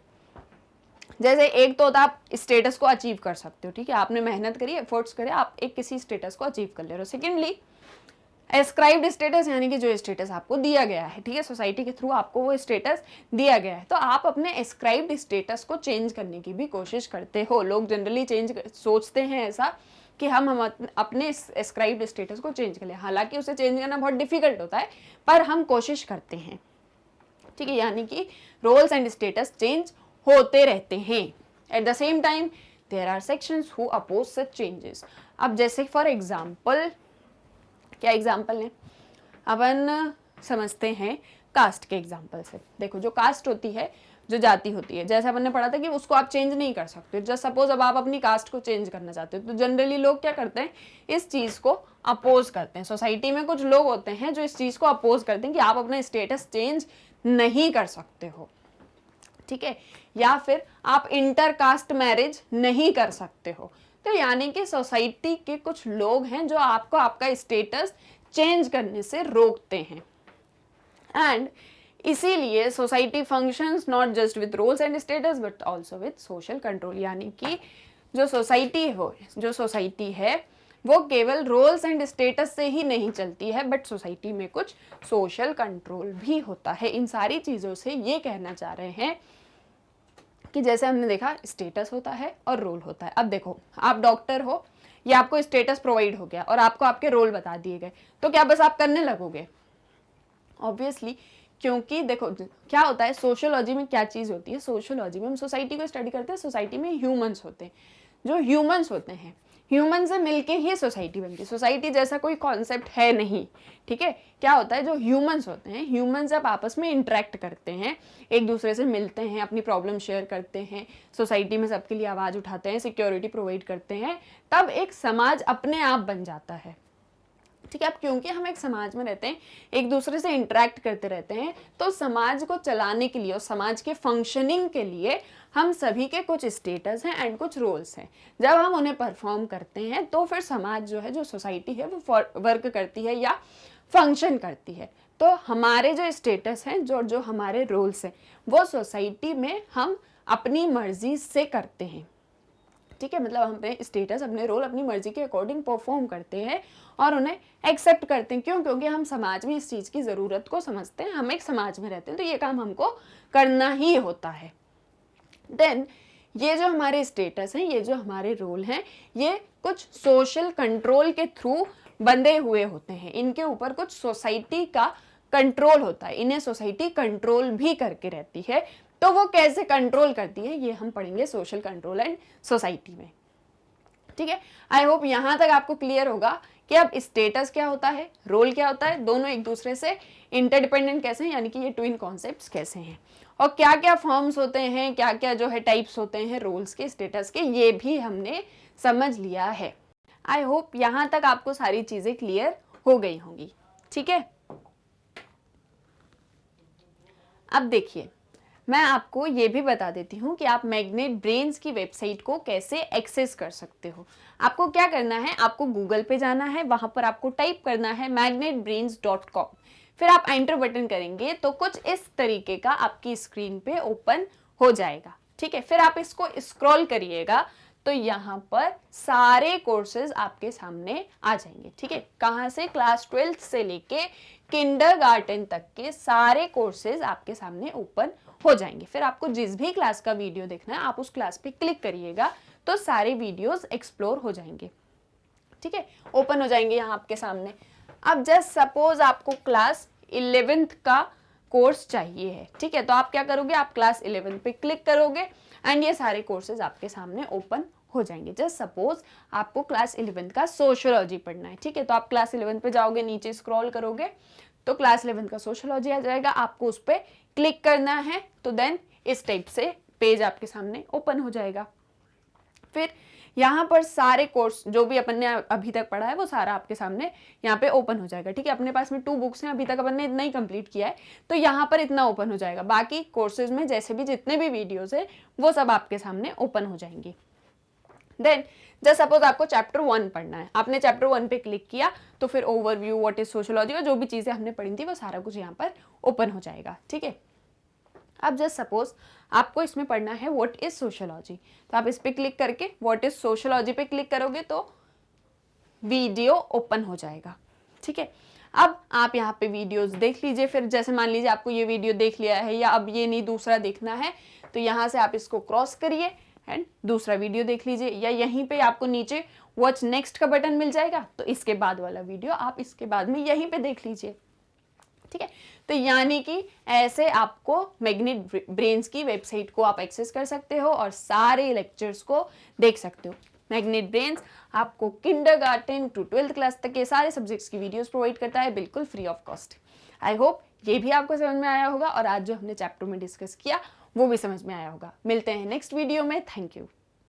जैसे एक तो होता है आप स्टेटस को अचीव कर सकते हो, ठीक है, आपने मेहनत करी, एफर्ट्स करे, आप एक किसी स्टेटस को अचीव कर ले रहे हो। सेकेंडली एस्क्राइब्ड स्टेटस, यानी कि जो स्टेटस आपको दिया गया है, ठीक है, सोसाइटी के थ्रू आपको वो स्टेटस दिया गया है, तो आप अपने एस्क्राइब्ड स्टेटस को चेंज करने की भी कोशिश करते हो। लोग जनरली सोचते हैं ऐसा कि हम अपने एस्क्राइब्ड स्टेटस को चेंज कर लें, हालांकि उसे चेंज करना बहुत डिफिकल्ट होता है, पर हम कोशिश करते हैं। ठीक है, यानी कि रोल्स एंड स्टेटस चेंज होते रहते हैं। At the same time there are sections who oppose such changes. अब जैसे फॉर एग्जाम्पल, क्या एग्जाम्पल है, अपन समझते हैं कास्ट के एग्जाम्पल से। देखो, जो कास्ट होती है, जो जाति होती है, जैसे अपन ने पढ़ा था कि उसको आप चेंज नहीं कर सकते। जस्ट सपोज अब आप अपनी कास्ट को चेंज करना चाहते हो, तो जनरली लोग क्या करते हैं, इस चीज़ को अपोज करते हैं। सोसाइटी में कुछ लोग होते हैं जो इस चीज़ को अपोज करते हैं कि आप अपना स्टेटस चेंज नहीं कर सकते हो, ठीक है, या फिर आप इंटर कास्ट मैरिज नहीं कर सकते हो। तो यानी कि सोसाइटी के कुछ लोग हैं जो आपको आपका स्टेटस चेंज करने से रोकते हैं। एंड इसीलिए society functions not just with roles and status but also with social control. यानी कि जो सोसाइटी है वो केवल रोल्स एंड स्टेटस से ही नहीं चलती है, बट सोसाइटी में कुछ सोशल कंट्रोल भी होता है। इन सारी चीज़ों से ये कहना चाह रहे हैं कि जैसे हमने देखा स्टेटस होता है और रोल होता है। अब देखो, आप डॉक्टर हो, ये आपको स्टेटस प्रोवाइड हो गया और आपको आपके रोल बता दिए गए, तो क्या बस आप करने लगोगे? ऑब्वियसली, क्योंकि देखो क्या होता है, सोशियोलॉजी में क्या चीज़ होती है, सोशियोलॉजी में हम सोसाइटी को स्टडी करते हैं। सोसाइटी में ह्यूमंस होते हैं, जो ह्यूमंस होते हैं, ह्यूमन से मिलके ही सोसाइटी बनती है। सोसाइटी जैसा कोई कॉन्सेप्ट है नहीं, ठीक है। क्या होता है, जो ह्यूमंस होते हैं, ह्यूमंस जब आपस में इंटरेक्ट करते हैं, एक दूसरे से मिलते हैं, अपनी प्रॉब्लम शेयर करते हैं, सोसाइटी में सबके लिए आवाज़ उठाते हैं, सिक्योरिटी प्रोवाइड करते हैं, तब एक समाज अपने आप बन जाता है, ठीक है। अब क्योंकि हम एक समाज में रहते हैं, एक दूसरे से इंटरेक्ट करते रहते हैं, तो समाज को चलाने के लिए और समाज के फंक्शनिंग के लिए हम सभी के कुछ स्टेटस हैं एंड कुछ रोल्स हैं। जब हम उन्हें परफॉर्म करते हैं तो फिर समाज जो है, जो सोसाइटी है, वो वर्क करती है या फंक्शन करती है। तो हमारे जो स्टेटस हैं, जो हमारे रोल्स हैं, वो सोसाइटी में हम अपनी मर्जी से करते हैं, ठीक है। मतलब हम अपने स्टेटस, अपने रोल अपनी मर्जी के अकॉर्डिंग परफॉर्म करते हैं और उन्हें एक्सेप्ट करते हैं। क्यों? क्योंकि हम समाज में इस चीज़ की ज़रूरत को समझते हैं, हम एक समाज में रहते हैं, तो ये काम हमको करना ही होता है। देन ये जो हमारे स्टेटस हैं, ये जो हमारे रोल हैं, ये कुछ सोशल कंट्रोल के थ्रू बंधे हुए होते हैं। इनके ऊपर कुछ सोसाइटी का कंट्रोल होता है, इन्हें सोसाइटी कंट्रोल भी करके रहती है। तो वो कैसे कंट्रोल करती है, ये हम पढ़ेंगे सोशल कंट्रोल एंड सोसाइटी में। ठीक है, आई होप यहाँ तक आपको क्लियर होगा कि अब स्टेटस क्या होता है, रोल क्या होता है, दोनों एक दूसरे से इंटरडिपेंडेंट कैसे हैं, यानी कि ये ट्विन कॉन्सेप्ट्स कैसे हैं, और क्या क्या फॉर्म्स होते हैं, क्या क्या जो है टाइप्स होते हैं रोल्स के, स्टेटस के, ये भी हमने समझ लिया है। आई होप यहाँ तक आपको सारी चीजें क्लियर हो गई होंगी। ठीक है, अब देखिए मैं आपको ये भी बता देती हूँ कि आप मैग्नेट ब्रेन्स की वेबसाइट को कैसे एक्सेस कर सकते हो। आपको क्या करना है, आपको गूगल पे जाना है, वहां पर आपको टाइप करना है magnetbrains.com, फिर आप एंटर बटन करेंगे तो कुछ इस तरीके का आपकी स्क्रीन पे ओपन हो जाएगा। ठीक है, फिर आप इसको स्क्रॉल करिएगा तो यहाँ पर सारे कोर्सेज आपके सामने आ जाएंगे। ठीक है, कहाँ से, क्लास 12 से लेके किंडरगार्टन तक के सारे कोर्सेज आपके सामने ओपन हो जाएंगे। फिर आपको जिस भी क्लास का वीडियो देखना है आप उस क्लास पे क्लिक करिएगा तो सारे वीडियोस एक्सप्लोर हो जाएंगे। ठीक है, ओपन हो जाएंगे यहाँ आपके सामने। अब जस्ट सपोज आपको क्लास 11th का कोर्स चाहिए है, ठीक है, तो आप क्या करोगे, आप क्लास 11 पे क्लिक करोगे एंड ये सारे कोर्सेज आपके सामने ओपन हो जाएंगे। जस्ट सपोज आपको क्लास 11 का सोशियोलॉजी पढ़ना है, ठीक है, तो आप क्लास 11 पे जाओगे, नीचे स्क्रॉल करोगे तो क्लास 11 का सोशियोलॉजी आ जाएगा, आपको उस पर क्लिक करना है तो देन इस टाइप से पेज आपके सामने ओपन हो जाएगा। फिर यहाँ पर सारे कोर्स जो भी अपन ने अभी तक पढ़ा है वो सारा आपके सामने यहाँ पे ओपन हो जाएगा। ठीक है, अपने पास में 2 बुक्स हैं, अभी तक अपन ने इतना ही कंप्लीट किया है तो यहाँ पर इतना ओपन हो जाएगा। बाकी कोर्सेज में जैसे भी जितने भी वीडियोज है वो सब आपके सामने ओपन हो जाएंगे। देन जस्ट सपोज आपको चैप्टर 1 पढ़ना है, आपने चैप्टर 1 पे क्लिक किया तो फिर ओवरव्यू, व्हाट इज सोशियोलॉजी और जो भी चीजें हमने पढ़ी थी वो सारा कुछ यहाँ पर ओपन हो जाएगा। ठीक है, अब जस्ट सपोज आपको इसमें पढ़ना है व्हाट इज सोशियोलॉजी, तो आप इस पे क्लिक करके व्हाट इज सोशियोलॉजी पे क्लिक करोगे तो वीडियो ओपन हो जाएगा। ठीक है, अब आप यहाँ पे वीडियोस देख लीजिए। फिर जैसे मान लीजिए आपको ये वीडियो देख लिया है या अब ये नहीं दूसरा देखना है तो यहाँ से आप इसको क्रॉस करिए एंड दूसरा वीडियो देख लीजिए, या यहीं पे आपको नीचे वॉच नेक्स्ट का बटन मिल जाएगा तो इसके बाद वाला वीडियो आप इसके बाद में यहीं पे देख लीजिए। ठीक है, तो यानी कि ऐसे आपको मैग्नेट ब्रेन्स की वेबसाइट को आप एक्सेस कर सकते हो और सारे लेक्चर्स को देख सकते हो। मैग्नेट ब्रेन्स आपको किंडरगार्टन टू 12th क्लास तक के सारे सब्जेक्ट्स की वीडियोस प्रोवाइड करता है बिल्कुल free of cost. I hope ये भी आपको समझ में आया होगा और आज जो हमने चैप्टर में डिस्कस किया वो भी समझ में आया होगा। मिलते हैं नेक्स्ट वीडियो में। Thank you.